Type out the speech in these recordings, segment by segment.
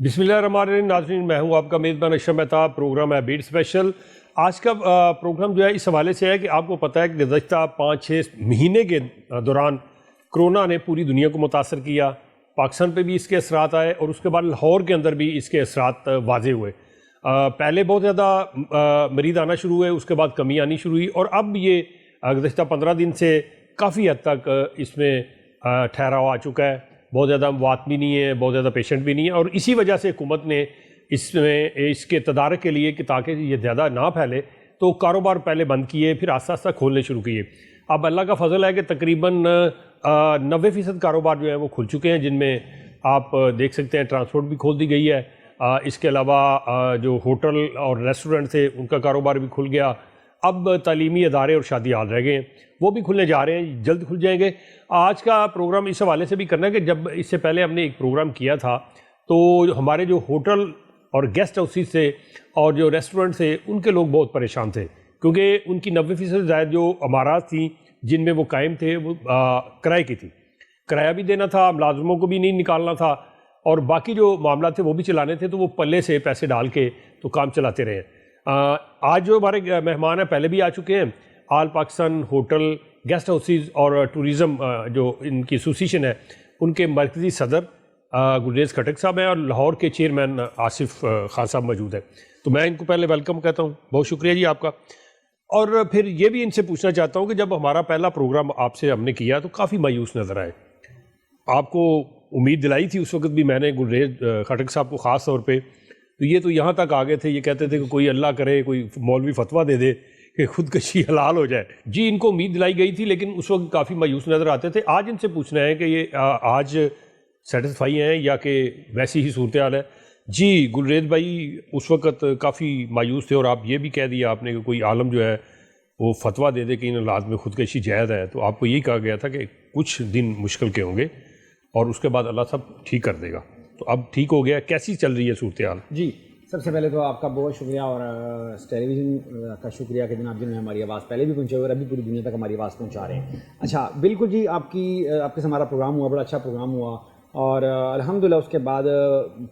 بسم اللہ الرحمن الرحیم. ناظرین، میں ہوں آپ کا میزبان اشرف مہتاب. پروگرام ہے بیٹ اسپیشل. آج کا پروگرام جو ہے اس حوالے سے ہے کہ آپ کو پتہ ہے کہ گزشتہ 5-6 مہینے کے دوران کرونا نے پوری دنیا کو متاثر کیا. پاکستان پہ بھی اس کے اثرات آئے اور اس کے بعد لاہور کے اندر بھی اس کے اثرات واضح ہوئے. پہلے بہت زیادہ مریض آنا شروع ہوئے، اس کے بعد کمی آنی شروع ہوئی، اور اب یہ گزشتہ 15 دن سے کافی حد تک اس میں ٹھہراؤ آ چکا ہے. بہت زیادہ اموات بھی نہیں ہے، بہت زیادہ پیشنٹ بھی نہیں ہے، اور اسی وجہ سے حکومت نے اس کے تدارک کے لیے کہ تاکہ یہ زیادہ نہ پھیلے تو کاروبار پہلے بند کیے، پھر آہستہ آہستہ کھولنے شروع کیے. اب اللہ کا فضل ہے کہ تقریباً 90% کاروبار جو ہیں وہ کھل چکے ہیں، جن میں آپ دیکھ سکتے ہیں ٹرانسپورٹ بھی کھول دی گئی ہے. اس کے علاوہ جو ہوٹل اور ریسٹورنٹ تھے ان کا کاروبار بھی کھل گیا. اب تعلیمی ادارے اور شادی ہال رہ گئے ہیں، وہ بھی کھلنے جا رہے ہیں، جلد کھل جائیں گے. آج کا پروگرام اس حوالے سے بھی کرنا ہے کہ جب اس سے پہلے ہم نے ایک پروگرام کیا تھا تو ہمارے جو ہوٹل اور گیسٹ ہاؤسز تھے اور جو ریسٹورنٹ تھے ان کے لوگ بہت پریشان تھے، کیونکہ ان کی 90% زائد جو عمارات تھیں جن میں وہ قائم تھے وہ کرائے کی تھی. کرایہ بھی دینا تھا، ملازموں کو بھی نہیں نکالنا تھا، اور باقی جو معاملات تھے وہ بھی چلانے تھے، تو وہ پلے سے پیسے ڈال کے تو کام چلاتے رہے. آج جو ہمارے مہمان ہیں پہلے بھی آ چکے ہیں. آل پاکستان ہوٹل گیسٹ ہاؤسز اور ٹورزم جو ان کی ایسوسیشن ہے ان کے مرکزی صدر گلریز کھٹک صاحب ہیں، اور لاہور کے چیئرمین آصف خان صاحب موجود ہیں. تو میں ان کو پہلے ویلکم کہتا ہوں. بہت شکریہ جی آپ کا. اور پھر یہ بھی ان سے پوچھنا چاہتا ہوں کہ جب ہمارا پہلا پروگرام آپ سے ہم نے کیا تو کافی مایوس نظر آئے. آپ کو امید دلائی تھی اس وقت بھی میں نے گلریز کھٹک صاحب کو خاص طور پہ، تو یہ تو یہاں تک آ گئے تھے، یہ کہتے تھے کہ کوئی اللہ کرے کوئی مولوی فتویٰ دے دے کہ خودکشی حلال ہو جائے. جی ان کو امید دلائی گئی تھی لیکن اس وقت کافی مایوس نظر آتے تھے. آج ان سے پوچھنا ہے کہ یہ آج سیٹسفائی ہیں یا کہ ویسی ہی صورتحال ہے. جی گلریز بھائی اس وقت کافی مایوس تھے، اور آپ یہ بھی کہہ دیا آپ نے کہ کوئی عالم جو ہے وہ فتویٰ دے دے کہ ان حالات میں خودکشی جائز ہے، تو آپ کو یہی کہا گیا تھا کہ کچھ دن مشکل کے ہوں گے اور اس کے بعد اللہ سب ٹھیک کر دے گا. تو اب ٹھیک ہو گیا، کیسی چل رہی ہے صورتحال؟ جی سب سے پہلے تو آپ کا بہت شکریہ، اور ٹیلی ویژن کا شکریہ کہ جناب جنہوں نے ہماری آواز پہلے بھی پہنچے ہوئے اور ابھی پوری دنیا تک ہماری آواز پہنچا رہے ہیں. اچھا بالکل جی، آپ کے سے ہمارا پروگرام ہوا، بڑا اچھا پروگرام ہوا، اور الحمدللہ اس کے بعد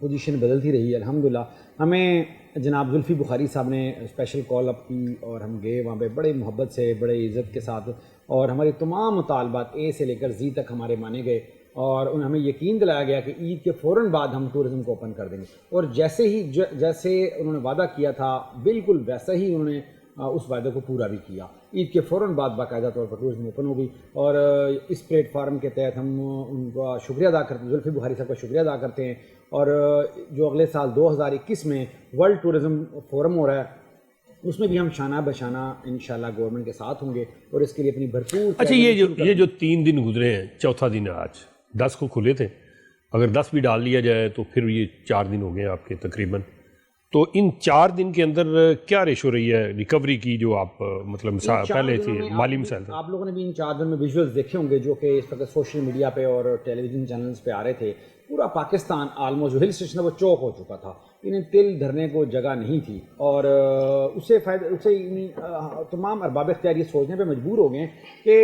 پوزیشن بدلتی رہی. الحمدللہ ہمیں جناب زلفی بخاری صاحب نے اسپیشل کال اپ کی اور ہم گئے وہاں پہ بڑے محبت سے، بڑے عزت کے ساتھ، اور ہماری تمام مطالبات اے سے لے کر زی تک ہمارے مانے گئے، اور ہمیں یقین دلایا گیا کہ عید کے فوراً بعد ہم ٹورزم کو اوپن کر دیں گے. اور جیسے انہوں نے وعدہ کیا تھا بالکل ویسا ہی انہوں نے اس وعدے کو پورا بھی کیا. عید کے فوراً بعد باقاعدہ طور پر ٹورزم اوپن ہو گئی، اور اس پلیٹ فارم کے تحت ہم ان کا شکریہ ادا کرتے ہیں، زلفی بخاری صاحب کا شکریہ ادا کرتے ہیں. اور جو اگلے سال 2021 میں ورلڈ ٹورزم فورم ہو رہا ہے اس میں بھی ہم شانہ بشانہ انشاءاللہ گورنمنٹ کے ساتھ ہوں گے، اور اس کے لیے اپنی بھرپور. اچھا یہ جو 3 دن گزرے ہیں، چوتھا دن ہے آج، 10 کو کھلے تھے، اگر 10 بھی ڈال لیا جائے تو پھر یہ 4 دن ہو گئے ہیں آپ کے تقریباً. تو ان 4 دن کے اندر کیا ریشو رہی ہے ریکوری کی، جو آپ مطلب پہلے تھی مالی مسائل تھے؟ آپ لوگوں نے بھی ان 4 دن میں ویژولز دیکھے ہوں گے جو کہ اس وقت سوشل میڈیا پہ اور ٹیلی ویژن چینلز پہ آ رہے تھے. پورا پاکستان آلموسٹ جو ہل اسٹیشن ہے وہ چوک ہو چکا تھا، انہیں تل دھرنے کو جگہ نہیں تھی، اور اسے تمام ارباب اختیار یہ سوچنے پہ مجبور ہو گئے کہ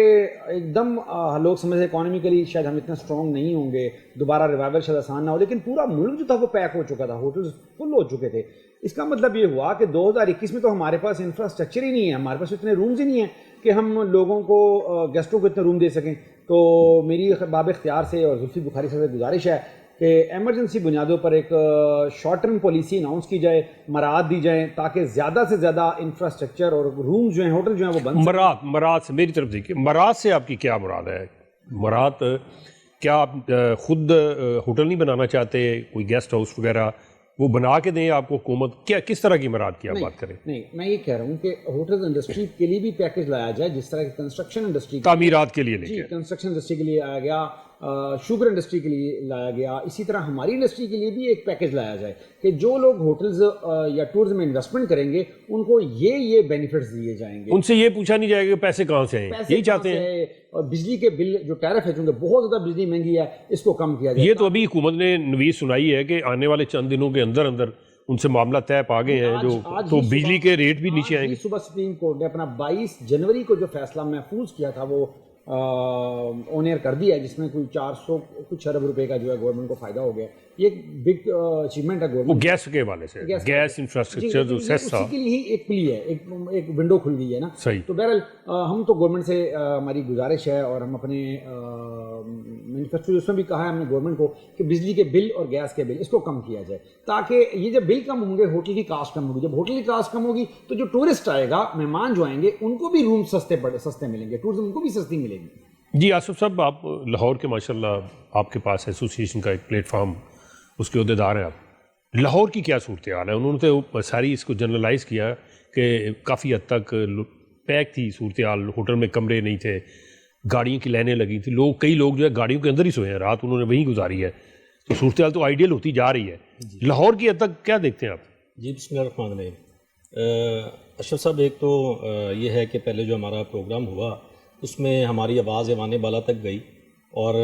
ایک دم لوگ سمجھتے اکانومیکلی شاید ہم اتنا اسٹرانگ نہیں ہوں گے، دوبارہ ریوائول شاید آسان نہ ہو، لیکن پورا ملک جو تھا وہ پیک ہو چکا تھا، ہوٹلز فل ہو چکے تھے. اس کا مطلب یہ ہوا کہ 2021 میں تو ہمارے پاس انفراسٹرکچر ہی نہیں ہے، ہمارے پاس اتنے رومز ہی نہیں ہیں کہ ہم لوگوں کو گیسٹوں کو اتنے روم دے سکیں. تو میری باب اختیار سے اور زلفی بخاری سے گزارش ہے کہ ایمرجنسی بنیادوں پر ایک شارٹ ٹرم پالیسی اناؤنس کی جائے، مراعات دی جائیں تاکہ زیادہ سے زیادہ انفراسٹرکچر اور روم جو ہیں ہوٹل جو ہیں وہ بند. مراد سے میری طرف دیکھیے، مراد سے آپ کی کیا مراد ہے؟ مراد کیا آپ خود ہوٹل نہیں بنانا چاہتے، کوئی گیسٹ ہاؤس وغیرہ وہ بنا کے دیں آپ کو حکومت؟ کیا کس طرح کی مراد کی آپ بات کریں؟ نہیں، میں یہ کہہ رہا ہوں کہ ہوٹل انڈسٹری کے لیے بھی پیکیج لایا جائے، جس طرح کہ کنسٹرکشن انڈسٹری تعمیرات کے لیے لے جی کنسٹرکشن انڈسٹری کے لیے آیا گیا، شوگر انڈسٹری کے لیے لایا گیا. اسی طرح ہماری انڈسٹری کے لیے بھی ایک پیکیج لایا جائے کہ جو لوگ ہوٹلز یا ٹورز میں انویسٹمنٹ کریں گے ان کو یہ بینیفٹس دیے جائیں گے. ان سے یہ پوچھا نہیں جائے گا پیسے کہاں سے ہیں، یہی چاہتے ہیں. اور بجلی کے بل جو ٹیرف ہے چونکہ بہت زیادہ بجلی مہنگی ہے، اس کو کم کیا جائے. یہ تو ابھی حکومت نے نویز سنائی ہے کہ آنے والے چند دنوں کے اندر ان سے معاملہ طے پا گئے ہیں، جو تو بجلی کے ریٹ بھی نیچے آئیں گے. صبح سپریم کورٹ نے اپنا 22 جنوری کو جو فیصلہ محفوظ کیا تھا وہ آن ایئر کر دیا ہے جس میں کوئی 400 کچھ ارب روپے کا جو ہے گورنمنٹ کو فائدہ ہو گیا. یہ ایک بگ اچیومنٹ ہے وہ گورنمنٹ. گیس کے حوالے سے گیس انفراسٹرکچر جو سیس تھا اسی کے لیے ہی ایک پلی ہے, ایک ونڈو کھل گئی ہے نا. صحیح. تو بہرحال ہم تو گورنمنٹ سے ہماری گزارش ہے اور ہم اپنے مینیفیسٹو اس میں بھی کہا ہے ہم نے گورنمنٹ کو کہ بجلی کے بل اور گیس کے بل اس کو کم کیا جائے, تاکہ یہ جب بل کم ہوں گے ہوٹل کی کاسٹ کم ہوگی. جب ہوٹل کی کاسٹ کم ہوگی تو جو ٹورسٹ آئے گا, مہمان جو آئیں گے, ان کو بھی روم سستے ملیں گے, ٹورزم ان کو بھی سستی ملے گی. جی آصف صاحب, آپ لاہور کے ماشاءاللہ آپ کے پاس ایسوسیشن کا ایک پلیٹ فارم, اس کے عہدیدار ہیں آپ. لاہور کی کیا صورتحال ہے؟ انہوں نے تو ساری اس کو جنرلائز کیا کہ کافی حد تک پیک تھی صورتحال, ہوٹل میں کمرے نہیں تھے, گاڑیوں کی لائنیں لگی تھیں, کئی لوگ جو ہے گاڑیوں کے اندر ہی سوئے ہیں, رات انہوں نے وہیں گزاری ہے. تو صورتحال تو آئیڈیل ہوتی جا رہی ہے. لاہور کی حد تک کیا دیکھتے ہیں آپ؟ جی بسم اللہ الرحمن الرحیم. اشرف صاحب, ایک تو یہ ہے کہ پہلے جو ہمارا پروگرام ہوا اس میں ہماری آواز ایوان بالا تک گئی اور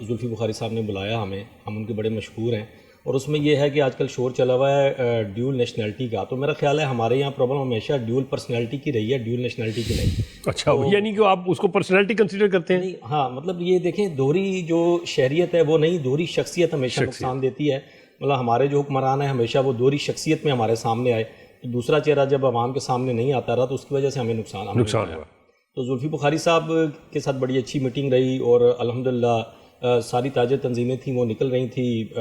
زلفی بخاری صاحب نے بلایا ہمیں, ہم ان کے بڑے مشہور ہیں. اور اس میں یہ ہے کہ آج کل شور چلا ہوا ہے ڈیول نیشنلٹی کا, تو میرا خیال ہے ہمارے یہاں پرابلم ہمیشہ ڈیول پرسنالٹی کی رہی ہے, ڈیول نیشنلٹی کی نہیں. اچھا, یعنی کہ آپ اس کو پرسنالٹی کنسیڈر کرتے ہیں؟ ہاں, مطلب یہ دیکھیں دوہری جو شہریت ہے وہ نہیں, دوہری شخصیت ہمیشہ نقصان دیتی ہے. مطلب ہمارے جو حکمران ہیں ہمیشہ وہ دوہری شخصیت میں ہمارے سامنے آئے, تو دوسرا چہرہ جب عوام کے سامنے نہیں آتا رہا تو اس کی وجہ سے ہمیں نقصان ہوا. تو زلفی بخاری صاحب کے ساتھ بڑی اچھی میٹنگ رہی اور الحمدللہ ساری تاجر تنظیمیں تھیں وہ نکل رہی تھیں,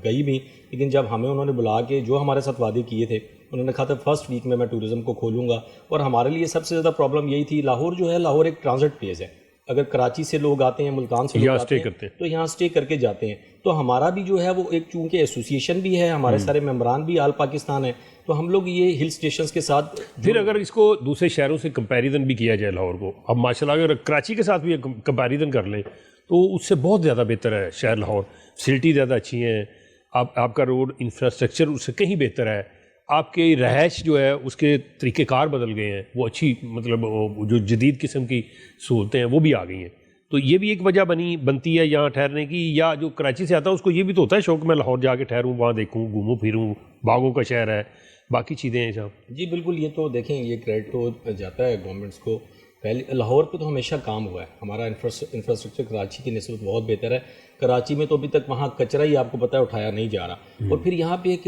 گئی بھی. لیکن جب ہمیں انہوں نے بلا کے جو ہمارے ساتھ وعدے کیے تھے, انہوں نے کہا تھا فرسٹ ویک میں ٹورزم کو کھولوں گا. اور ہمارے لیے سب سے زیادہ پرابلم یہی تھی, لاہور جو ہے لاہور ایک ٹرانزٹ پلیس ہے. اگر کراچی سے لوگ آتے ہیں, ملتان سے لوگ آتے ہیں تو یہاں اسٹے کر کے جاتے ہیں. تو ہمارا بھی جو ہے وہ ایک چونکہ ایسوسیشن بھی ہے, ہمارے سارے ممبران بھی آل پاکستان ہیں, تو ہم لوگ یہ ہل سٹیشنز کے ساتھ پھر اگر اس کو دوسرے شہروں سے کمپیریزن بھی کیا جائے لاہور کو, اب ماشاءاللہ اگر کراچی کے ساتھ بھی کمپیریزن کر لیں تو اس سے بہت زیادہ بہتر ہے شہر لاہور. فیسلٹی زیادہ اچھی ہیں, آپ کا روڈ انفراسٹرکچر اس سے کہیں بہتر ہے, آپ کی رہائش جو ہے اس کے طریقہ کار بدل گئے ہیں, وہ اچھی مطلب جو جدید قسم کی سہولتیں ہیں وہ بھی آ گئی ہیں. تو یہ بھی ایک وجہ بنتی ہے یہاں ٹھہرنے کی. یا جو کراچی سے آتا ہے اس کو یہ بھی تو ہوتا ہے شوق, میں لاہور جا کے ٹھہروں, وہاں دیکھوں, گھوموں پھروں, باغوں کا شہر ہے, باقی چیزیں ہیں صاحب. جی بالکل, یہ تو دیکھیں یہ کریڈٹ تو جاتا ہے گورنمنٹس کو. پہلے لاہور پہ تو ہمیشہ کام ہوا ہے, ہمارا انفراسٹرکچر کراچی کی نسبت بہت بہتر ہے. کراچی میں تو ابھی تک وہاں کچرا ہی آپ کو پتہ ہے اٹھایا نہیں جا رہا. اور پھر یہاں پہ ایک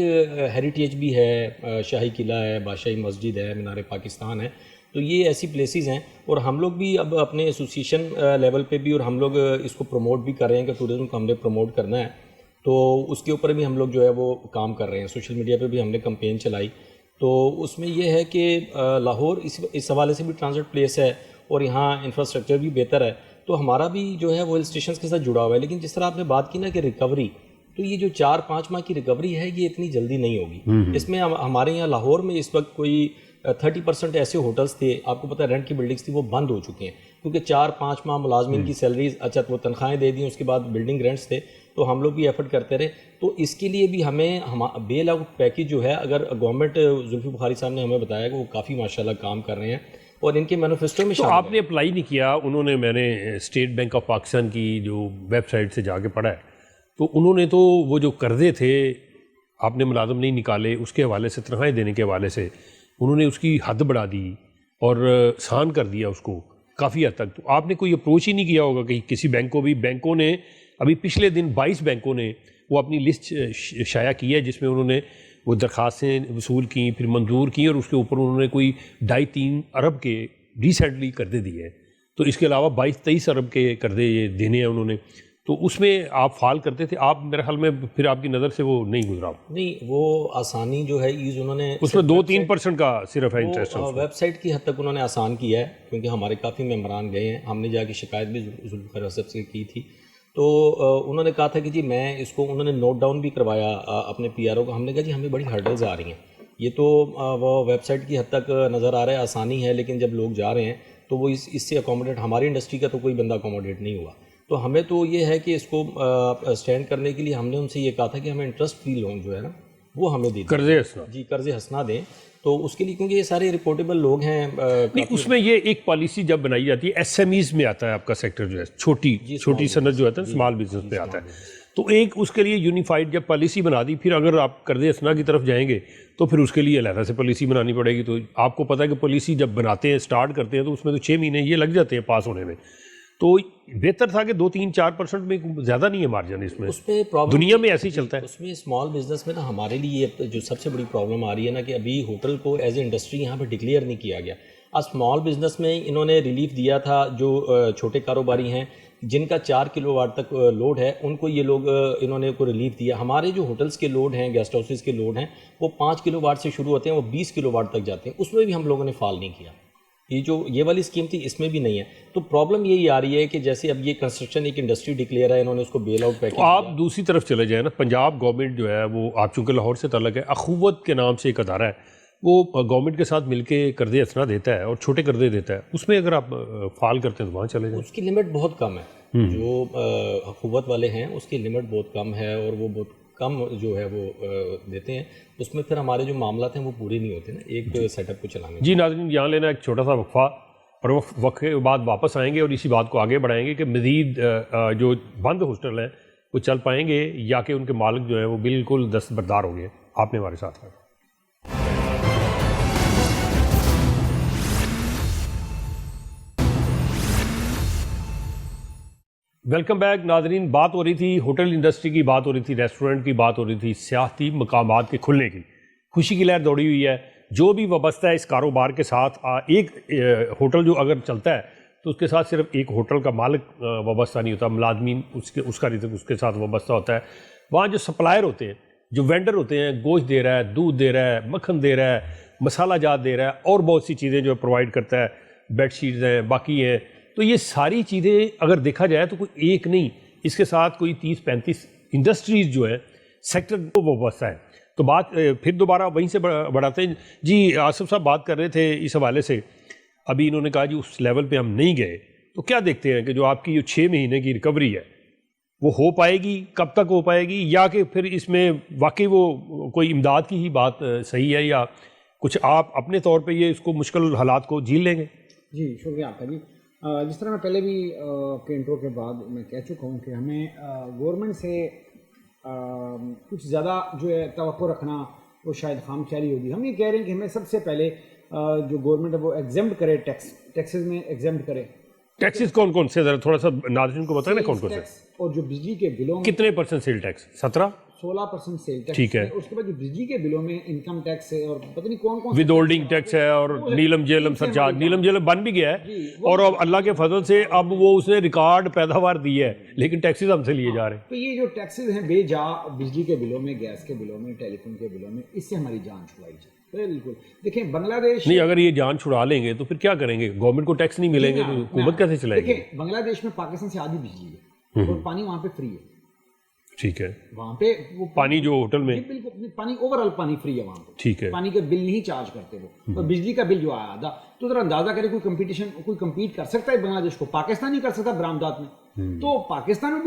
ہیریٹیج بھی ہے, شاہی قلعہ ہے, بادشاہی مسجد ہے, مینار پاکستان ہے. تو یہ ایسی پلیسز ہیں اور ہم لوگ بھی اب اپنے ایسوسیشن لیول پہ بھی, اور ہم لوگ اس کو پروموٹ بھی کر رہے ہیں کہ ٹورزم کو ہم نے پروموٹ کرنا ہے. تو اس کے اوپر بھی ہم لوگ جو ہے وہ کام کر رہے ہیں. سوشل میڈیا پہ بھی ہم نے کمپین چلائی. تو اس میں یہ ہے کہ لاہور اس حوالے سے بھی ٹرانزٹ پلیس ہے اور یہاں انفراسٹرکچر بھی بہتر ہے. تو ہمارا بھی جو ہے وہ ہل اسٹیشنز کے ساتھ جڑا ہوا ہے. لیکن جس طرح آپ نے بات کی نا کہ ریکوری, تو یہ جو 4-5 ماہ کی ریکوری ہے یہ اتنی جلدی نہیں ہوگی. اس میں ہمارے یہاں لاہور میں اس وقت کوئی 30% ایسے ہوٹلز تھے, آپ کو پتہ ہے رینٹ کی بلڈنگز تھی وہ بند ہو چکے ہیں, کیونکہ 4-5 ماہ ملازمین کی سیلریز, اچھا وہ تنخواہیں دے دیں, اس کے بعد بلڈنگ رینٹس تھے. تو ہم لوگ بھی ایفرٹ کرتے رہے. تو اس کے لیے بھی ہمیں بیل آؤٹ پیکیج جو ہے, اگر گورنمنٹ, زلفی بخاری صاحب نے ہمیں بتایا کہ وہ کافی ماشاءاللہ کام کر رہے ہیں اور ان کے مینیفیسٹو میں تو آپ نے اپلائی نہیں کیا؟ انہوں نے, میں نے اسٹیٹ بینک آف پاکستان کی جو ویب سائٹ سے جا کے پڑھا ہے, تو انہوں نے تو وہ جو قرضے تھے آپ نے ملازم نہیں نکالے, اس کے حوالے سے تنخواہیں دینے کے حوالے سے انہوں نے اس کی حد بڑھا دی اور آسان کر دیا اس کو کافی حد تک. تو آپ نے کوئی اپروچ ہی نہیں کیا ہوگا کہ کسی بینک کو بھی؟ بینکوں نے ابھی پچھلے دن 22 بینکوں نے وہ اپنی لسٹ شائع کی ہے جس میں انہوں نے وہ درخواستیں وصول کی, پھر منظور کی, اور اس کے اوپر انہوں نے کوئی 2.5-3 ارب کے ریسنٹلی قرضے دیے ہیں. تو اس کے علاوہ 22-23 ارب کے قرضے یہ دینے ہیں انہوں نے. تو اس میں آپ فال کرتے تھے, آپ میرے خیال میں پھر آپ کی نظر سے وہ نہیں گزرا؟ نہیں, وہ آسانی جو ہے ایز انہوں نے اس میں 2-3% کا صرف ہے انٹرسٹ. ویب سائٹ کی حد تک انہوں نے آسان کیا ہے, کیونکہ ہمارے کافی ممبران گئے ہیں, ہم نے جا کے شکایت بھی ذوالفقار صاحب سے کی تھی. تو انہوں نے کہا تھا کہ جی میں اس کو, انہوں نے نوٹ ڈاؤن بھی کروایا اپنے پی آر او کو. ہم نے کہا جی ہمیں بڑی ہرڈلز آ رہی ہیں, یہ تو وہ ویب سائٹ کی حد تک نظر آ رہا ہے آسانی ہے, لیکن جب لوگ جا رہے ہیں تو وہ اس سے اکوموڈیٹ, ہماری انڈسٹری کا تو کوئی بندہ اکوموڈیٹ نہیں ہوا. تو ہمیں تو یہ ہے کہ اس کو اسٹینڈ کرنے کے لیے ہم نے ان سے یہ کہا تھا کہ ہمیں انٹرسٹ فری لون جو ہے نا وہ ہمیں دے, قرض حسنا, جی قرض حسنا دیں. تو اس کے لیے کیونکہ یہ سارے رپورٹیبل لوگ ہیں. اس میں یہ ایک پالیسی جب بنائی جاتی ہے, ایس ایم ایز میں آتا ہے آپ کا سیکٹر جو ہے, چھوٹی صنعت جو آتا ہے, اسمال بزنس پہ آتا ہے. تو ایک اس کے لیے یونیفائڈ جب پالیسی بنا دی, پھر اگر آپ قرض حسنا کی طرف جائیں گے تو پھر اس کے لیے علیحدہ سے پالیسی بنانی پڑے گی. تو آپ کو پتہ ہے کہ پالیسی جب بناتے ہیں, اسٹارٹ کرتے ہیں, تو اس میں تو 6 مہینے یہ لگ جاتے ہیں پاس ہونے میں. تو بہتر تھا کہ 2-3-4% میں زیادہ نہیں ہے مارجن اس میں. اس پہ پرابلم دنیا میں ایسے ہی چلتا ہے. اس میں اسمال بزنس میں نا ہمارے لیے جو سب سے بڑی پرابلم آ رہی ہے نا کہ ابھی ہوٹل کو ایز اے انڈسٹری یہاں پہ ڈکلیئر نہیں کیا گیا. اسمال بزنس میں انہوں نے ریلیف دیا تھا جو چھوٹے کاروباری ہیں جن کا 4 کلو واٹ تک لوڈ ہے, ان کو یہ لوگ انہوں نے کو ریلیف دیا. ہمارے جو ہوٹلس کے لوڈ ہیں, گیسٹ ہاؤسز کے لوڈ ہیں, وہ 5 کلو واٹ سے شروع ہوتے ہیں, وہ 20 کلو واٹ تک جاتے ہیں. اس میں بھی ہم لوگوں نے فال نہیں کیا. یہ والی اسکیم تھی, اس میں بھی نہیں ہے. تو پرابلم یہی آ رہی ہے کہ جیسے اب یہ کنسٹرکشن ایک انڈسٹری ڈکلیئر ہے, انہوں نے اس کو بیل آؤٹ پیکیج. آپ دوسری طرف چلے جائیں نا, پنجاب گورنمنٹ جو ہے وہ, آپ چونکہ لاہور سے تعلق ہے, اخوت کے نام سے ایک ادارہ ہے, وہ گورنمنٹ کے ساتھ مل کے قرضے اسنا دیتا ہے اور چھوٹے قرضے دیتا ہے. اس میں اگر آپ فال کرتے ہیں تو وہاں چلے جائیں. اس کی لمٹ بہت کم ہے. جو اخوت والے ہیں اس کی لمٹ بہت کم ہے اور وہ بہت کم جو ہے وہ دیتے ہیں. اس میں پھر ہمارے جو معاملات ہیں وہ پورے نہیں ہوتے نا ایک سیٹ اپ کو چلانے. جی ناظرین, یہاں لینا ایک چھوٹا سا وقفہ, اور وقفے کے بعد واپس آئیں گے اور اسی بات کو آگے بڑھائیں گے کہ مزید جو بند ہاسٹل ہیں وہ چل پائیں گے یا کہ ان کے مالک جو ہیں وہ بالکل دستبردار ہو گئے. آپ نے ہمارے ساتھ رہا. ویلکم بیک ناظرین. بات ہو رہی تھی ہوٹل انڈسٹری کی, بات ہو رہی تھی ریسٹورنٹ کی, بات ہو رہی تھی سیاحتی مقامات کے کھلنے کی. خوشی کی لہر دوڑی ہوئی ہے. جو بھی وابستہ ہے اس کاروبار کے ساتھ, ایک ہوٹل جو اگر چلتا ہے تو اس کے ساتھ صرف ایک ہوٹل کا مالک وابستہ نہیں ہوتا, ملازمین اس کا رزق اس کے ساتھ وابستہ ہوتا ہے. وہاں جو سپلائر ہوتے ہیں, جو وینڈر ہوتے ہیں, گوشت دے رہا ہے, دودھ دے رہا ہے, مکھن دے رہا ہے, مسالہ جات دے رہا ہے, اور بہت سی چیزیں جو پرووائڈ کرتا ہے, بیڈ شیٹس ہیں, باقی ہیں. تو یہ ساری چیزیں اگر دیکھا جائے تو کوئی ایک نہیں, اس کے ساتھ کوئی 30-35 انڈسٹریز جو ہے سیکٹر وہ وابستہ ہے. تو بات پھر دوبارہ وہیں سے بڑھاتے ہیں. جی آصف صاحب بات کر رہے تھے اس حوالے سے, ابھی انہوں نے کہا جی اس لیول پہ ہم نہیں گئے, تو کیا دیکھتے ہیں کہ جو آپ کی جو 6 مہینے کی ریکوری ہے وہ ہو پائے گی, کب تک ہو پائے گی, یا کہ پھر اس میں واقعی وہ کوئی امداد کی ہی بات صحیح ہے, یا کچھ آپ اپنے طور پہ یہ اس کو مشکل حالات کو جھیل لیں گے؟ جی شکریہ آپ کا. جی جس طرح میں پہلے بھی آپ کے انٹرو کے بعد میں کہہ چکا ہوں کہ ہمیں گورنمنٹ سے کچھ زیادہ جو ہے توقع رکھنا وہ شاید خام خیالی ہوگی. ہم یہ کہہ رہے ہیں کہ ہمیں سب سے پہلے جو گورنمنٹ ہے وہ ایگزمپٹ کرے, ٹیکسز میں ایگزمپٹ کرے. ٹیکسز کون کون سے, ذرا تھوڑا سا ناظرین کو بتائیں نا کون کون سے. اور جو بجلی کے بلوں میں کتنے % سیل ٹیکس؟ 16% cell tax. ٹھیک ہے. اس کے بعد جو بجلی کے بلوں میں انکم ٹیکس ہے, اور پتہ نہیں کون کون ود ہولڈنگ ٹیکس ہے, اور نیلم جیلم سرچارج. نیلم جیلم بن بھی گیا ہے, اور اب اللہ کے فضل سے اب وہ اس نے ریکارڈ پیداوار دی ہے, لیکن ٹیکسز ہم سے لیے جا رہے ہیں. تو یہ جو ٹیکسز ہیں بے جا بجلی کے بلوں میں, گیس کے بلوں میں, ٹیلی فون کے بلوں میں, اس سے ہماری جان چھڑائی جائے. بالکل. دیکھیں بنگلہ دیش نہیں, اگر یہ جان چھڑا لیں گے تو پھر کیا کریں گے؟ گورنمنٹ کو ٹیکس نہیں ملیں گے تو حکومت کیسے چلائے گی؟ دیکھیں بنگلہ دیش میں پاکستان سے آدھی بجلی ہے اور پانی وہاں پہ فری ہے. ٹھیک ہے. وہاں پہ وہ پانی جو ہوٹل میں, بالکل پانی اوور آل پانی فری ہے وہاں پہ. ٹھیک ہے. پانی کا بل نہیں چارج کرتے وہ, اور بجلی کا بل جو آیا آدھا. تو ذرا اندازہ کرے کوئی کمپٹیشن, کوئی کمپیٹ کر سکتا ہے بنگلہ دیش کو؟ پاکستان نہیں کر سکتا برآمدات میں. تو پاکستان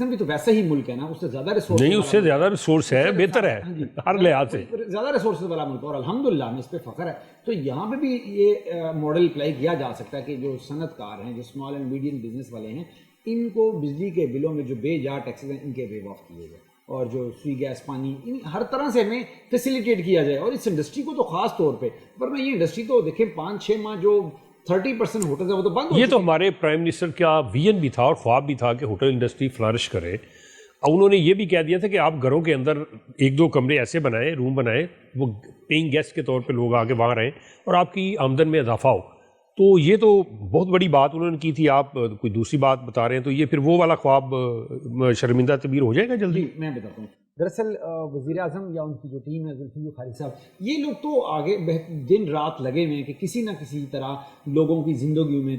بھی تو ویسا ہی ملک ہے نا, اس سے زیادہ ریسورس نہیں, اس سے زیادہ ریسورس ہے, بہتر ہے ہر لحاظ سے, زیادہ ریسورسز والا ملک, اور الحمدللہ ہمیں اس پہ فخر ہے. تو یہاں پہ بھی یہ ماڈل اپلائی کیا جا سکتا ہے کہ جو صنعت کار ہیں, جو اسمال اینڈ میڈیم بزنس والے ہیں, ان کو بجلی کے بلوں میں جو بے جا ٹیکسز ہیں ان کے ویو آف کیے جائے, اور جو سوئی گیس پانی ہر طرح سے ہمیں فیسیلیٹیٹ کیا جائے. اور اس انڈسٹری کو تو خاص طور پہ, ورنہ یہ انڈسٹری تو دیکھیں 5-6 ماہ جو 30% ہوٹل ہے وہ تو بند ہو. یہ تو ہمارے پرائم منسٹر کا ویژن بھی تھا اور خواب بھی تھا کہ ہوٹل انڈسٹری فلرش کرے. انہوں نے یہ بھی کہہ دیا تھا کہ آپ گھروں کے اندر 1-2 کمرے ایسے بنائیں, روم بنائیں, وہ پیئنگ گیسٹ کے طور پہ لوگ آ کے وہاں رہیں اور آپ کی آمدن میں اضافہ ہو. تو یہ تو بہت بڑی بات انہوں نے کی تھی. آپ کوئی دوسری بات بتا رہے ہیں, تو یہ پھر وہ والا خواب شرمندہ تعبیر ہو جائے گا جلدی؟ میں بتاتا ہوں. دراصل وزیر اعظم یا ان کی جو ٹیم ہے ذوالفقار خالد صاحب, یہ لوگ تو آگے دن رات لگے ہوئے ہیں کہ کسی نہ کسی طرح لوگوں کی زندگیوں میں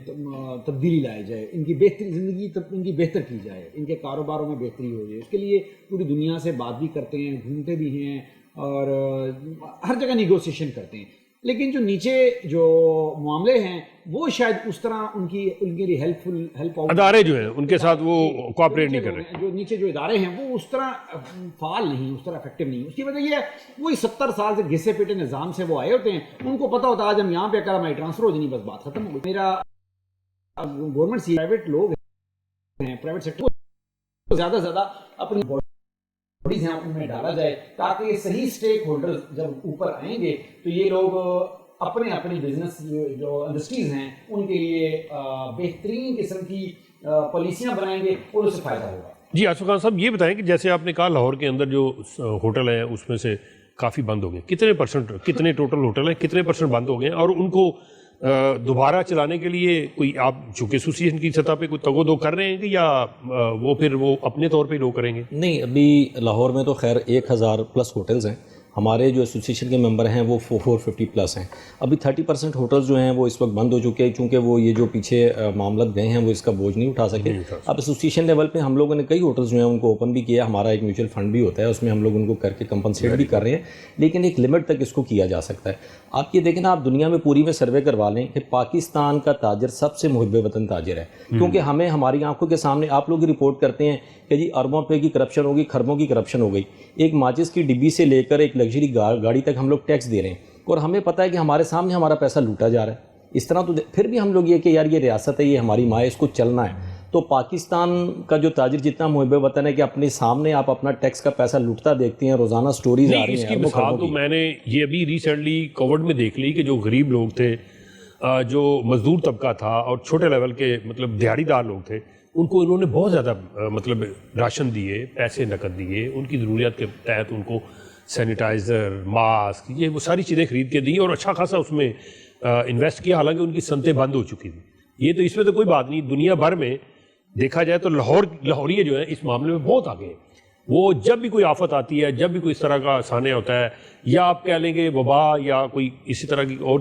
تبدیلی لائی جائے, ان کی بہتر زندگی ان کی بہتر کی جائے, ان کے کاروباروں میں بہتری ہو جائے. اس کے لیے پوری دنیا سے بات بھی کرتے ہیں, گھومتے بھی ہیں, اور ہر جگہ نیگوسیشن کرتے ہیں. لیکن جو نیچے جو معاملے ہیں وہ شاید اس طرح ان کے لیے ہیلپ ادارے جو ہیں ان کے ساتھ وہ کوآپریٹ نہیں کر رہے. جو نیچے جو ادارے ہیں وہ اس طرح فعال نہیں, اس طرح افیکٹو نہیں. اس کی وجہ یہ ہے وہی 70 سال سے گھسے پیٹے نظام سے وہ آئے ہوتے ہیں. ان کو پتہ ہوتا ہے آج ہم یہاں پہ کر ہماری ٹرانسفر ہو جانی, بس بات ختم ہو گئی. میرا گورنمنٹ سی پرائیویٹ لوگ ہیں, پرائیویٹ سیکٹر زیادہ سے زیادہ اپنی باڈیز ہیں ان میں ڈالا جائے, تاکہ یہ صحیح اسٹیک ہولڈرز جب اوپر آئیں گے تو یہ لوگ اپنے بزنس جو انڈسٹریز ہیں ان کے لیے بہترین قسم کی پالیسیاں بنائیں گے اور اس سے فائدہ ہوگا. جی آصف خان صاحب، یہ بتائیں کہ جیسے آپ نے کہا لاہور کے اندر جو ہوٹل ہیں اس میں سے کافی بند ہو گئے، کتنے ٹوٹل ہوٹل ہیں، کتنے پرسنٹ بند ہو گئے ہیں، اور ان کو دوبارہ چلانے کے لیے کوئی آپ چونکہ ایسوسیشن کی سطح پہ کوئی تگ و دو کر رہے ہیں کہ یا وہ پھر وہ اپنے طور پہ لو کریں گے؟ نہیں، ابھی لاہور میں تو خیر 1000+ ہوٹلز ہیں. ہمارے جو ایسوسیشن کے ممبر ہیں وہ 450+ ہیں. ابھی 30% ہوٹلز جو ہیں وہ اس وقت بند ہو چکے ہیں، چونکہ وہ یہ جو پیچھے معاملات گئے ہیں وہ اس کا بوجھ نہیں اٹھا سکے. اب ایسوسیشن لیول پہ ہم لوگوں نے کئی ہوٹلز جو ہیں ان کو اوپن بھی کیا. ہمارا ایک میوچل فنڈ بھی ہوتا ہے، اس میں ہم لوگ ان کو کر کے کمپنسیٹ بھی کر رہے ہیں، لیکن ایک لمٹ تک اس کو کیا جا سکتا ہے. آپ یہ دیکھیں نا، آپ دنیا میں پوری میں سروے کروا لیں کہ پاکستان کا تاجر سب سے محب وطن تاجر ہے، کیونکہ ہمیں ہماری آنکھوں کے سامنے آپ لوگ رپورٹ کرتے ہیں کہ جی اربوں پہ کی کرپشن ہوگی، خربوں کی کرپشن ہو گئی. ایک ماچس کی ڈبی سے لے کر ایک لگژری گاڑی تک ہم لوگ ٹیکس دے رہے ہیں، اور ہمیں پتہ ہے کہ ہمارے سامنے ہمارا پیسہ لوٹا جا رہا ہے. اس طرح تو پھر بھی ہم لوگ یہ کہ یار یہ ریاست ہے، یہ ہماری ماں ہے، اس کو چلنا ہے. تو پاکستان کا جو تاجر جتنا محب وطن ہے کہ اپنے سامنے آپ اپنا ٹیکس کا پیسہ لوٹتا دیکھتے ہیں، روزانہ سٹوریز آ رہی ہیں. اس کی مثال تو میں نے یہ ابھی ریسنٹلی کووڈ میں دیکھ لی کہ جو غریب لوگ تھے، جو مزدور طبقہ تھا اور چھوٹے لیول کے مطلب دیہڑی دار لوگ تھے، ان کو انہوں نے بہت زیادہ مطلب راشن دیے، پیسے نقد دیے، ان کی ضروریات کے تحت ان کو سینیٹائزر، ماسک، یہ وہ ساری چیزیں خرید کے دیں اور اچھا خاصا اس میں انویسٹ کیا، حالانکہ ان کی صنعتیں بند ہو چکی تھیں. یہ تو اس میں تو کوئی بات نہیں. دنیا بھر میں دیکھا جائے تو لاہوریے جو ہیں اس معاملے میں بہت آگے ہیں. وہ جب بھی کوئی آفت آتی ہے، جب بھی کوئی اس طرح کا سانحہ ہوتا ہے، یا آپ کہہ لیں گے وبا یا کوئی اسی طرح کی اور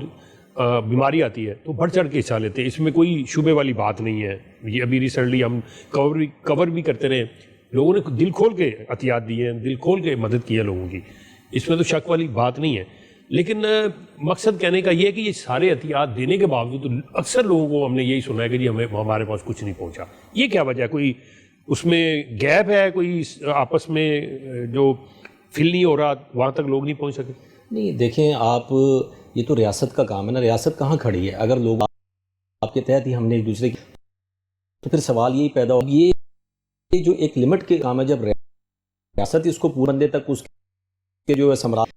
بیماری آتی ہے، تو بڑھ چڑھ کے حصہ لیتے ہیں. اس میں کوئی شبے والی بات نہیں ہے. یہ ابھی ریسنٹلی ہم کور بھی کرتے رہے، لوگوں نے دل کھول کے عطیات دیے ہیں، دل کھول کے مدد کی ہے لوگوں کی. اس میں تو شک والی بات نہیں ہے. لیکن مقصد کہنے کا یہ ہے کہ یہ سارے عطیات دینے کے باوجود اکثر لوگوں کو ہم نے یہی سنا ہے کہ جی ہمارے پاس کچھ نہیں پہنچا. یہ کیا وجہ ہے؟ کوئی اس میں گیپ ہے، کوئی آپس میں جو فل نہیں ہو رہا، وہاں تک لوگ نہیں پہنچ سکے؟ نہیں دیکھیں آپ، یہ تو ریاست کا کام ہے نا. ریاست کہاں کھڑی ہے؟ اگر لوگ آپ کے تحت ہی ہم نے ایک دوسرے کی، تو پھر سوال یہی پیدا ہوگا. یہ جو ایک لمٹ کے کام ہے، جب ریاست اس کو پورے بندے تک اس کے جو ہے سمراج،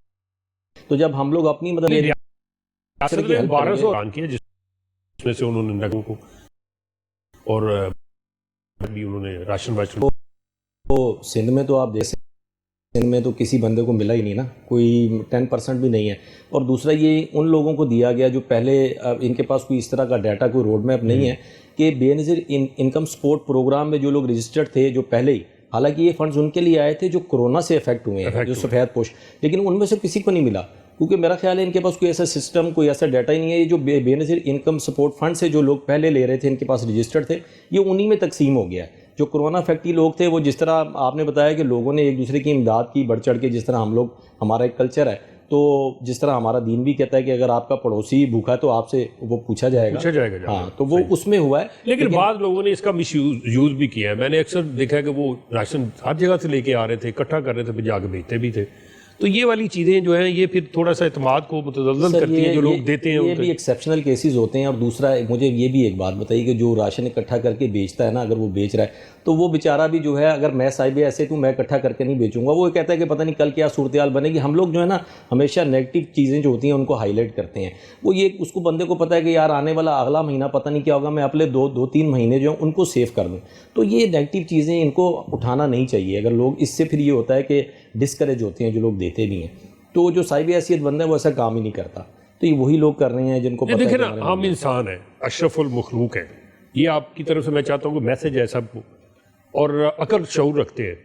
تو جب ہم لوگ اپنی مدد ریاست نے 1200 اعلان کیا، جس میں سے انہوں نے نگوں کو اور بھی انہوں نے راشن تو سندھ میں تو آپ دیکھ سکتے ہیں، سندھ میں تو کسی بندے کو ملا ہی نہیں نا، کوئی 10% بھی نہیں ہے. اور دوسرا یہ ان لوگوں کو دیا گیا جو پہلے، ان کے پاس کوئی اس طرح کا ڈیٹا، کوئی روڈ میپ نہیں ہے کہ بے نظیر انکم سپورٹ پروگرام میں جو لوگ رجسٹرڈ تھے جو پہلے ہی، حالانکہ یہ فنڈز ان کے لیے آئے تھے جو کورونا سے افیکٹ ہوئے ہیں، جو سفید پوش، لیکن ان میں سے کسی کو نہیں ملا، کیونکہ میرا خیال ہے ان کے پاس کوئی ایسا سسٹم، کوئی ایسا ڈیٹا ہی نہیں ہے. یہ جو بے نظیر انکم سپورٹ فنڈ سے جو لوگ پہلے لے رہے تھے، ان کے پاس رجسٹرڈ تھے، یہ انہی میں تقسیم ہو گیا ہے. جو کورونا افیکٹی لوگ تھے، وہ جس طرح آپ نے بتایا کہ لوگوں نے ایک دوسرے کی امداد کی بڑھ چڑھ کے، جس طرح ہم لوگ، ہمارا ایک کلچر ہے، تو جس طرح ہمارا دین بھی کہتا ہے کہ اگر آپ کا پڑوسی بھوکا ہے تو آپ سے وہ پوچھا جائے گا. ہاں، تو وہ اس میں ہوا ہے. لیکن بعض لوگوں نے اس کا مس یوز بھی کیا ہے. میں نے اکثر دیکھا ہے کہ وہ راشن ہر جگہ سے لے کے آ رہے تھے، اکٹھا کر رہے تھے، پھر جا کے بیچتے بھی تھے. تو یہ والی چیزیں جو ہیں یہ پھر تھوڑا سا اعتماد کو متزلزل کرتی ہیں جو لوگ دیتے ہیں. یہ بھی ایکسیپشنل کیسز ہوتے ہیں. اور دوسرا مجھے یہ بھی ایک بات بتائیے کہ جو راشن اکٹھا کر کے بیچتا ہے نا، اگر وہ بیچ رہا ہے تو وہ بیچارہ بھی جو ہے، اگر میں صاحب ایسے تو میں اکٹھا کر کے نہیں بیچوں گا، وہ کہتا ہے کہ پتہ نہیں کل کیا صورتحال بنے گی. ہم لوگ جو ہے نا ہمیشہ نیگیٹو چیزیں جو ہوتی ہیں ان کو ہائی لائٹ کرتے ہیں. وہ یہ اس کو بندے کو پتہ ہے کہ یار آنے والا اگلا مہینہ پتہ نہیں کیا ہوگا، میں اپنے 2-3 مہینے جو ہیں ان کو سیو کر دوں. تو یہ نیگیٹو چیزیں ان کو اٹھانا نہیں چاہیے. اگر لوگ اس سے پھر یہ ہوتا ہے کہ ڈسکریج ہوتے ہیں جو لوگ دیتے بھی ہیں. تو جو صاحب حیثیت بندہ ہے وہ ایسا کام ہی نہیں کرتا. تو یہ وہی لوگ کر رہے ہیں جن کو پتہ ہے. دیکھیں نا، عام انسان ہے، اشرف المخلوق ہے. یہ آپ کی طرف سے میں چاہتا ہوں کہ میسج ہے سب کو، اور عقل شعور رکھتے ہیں.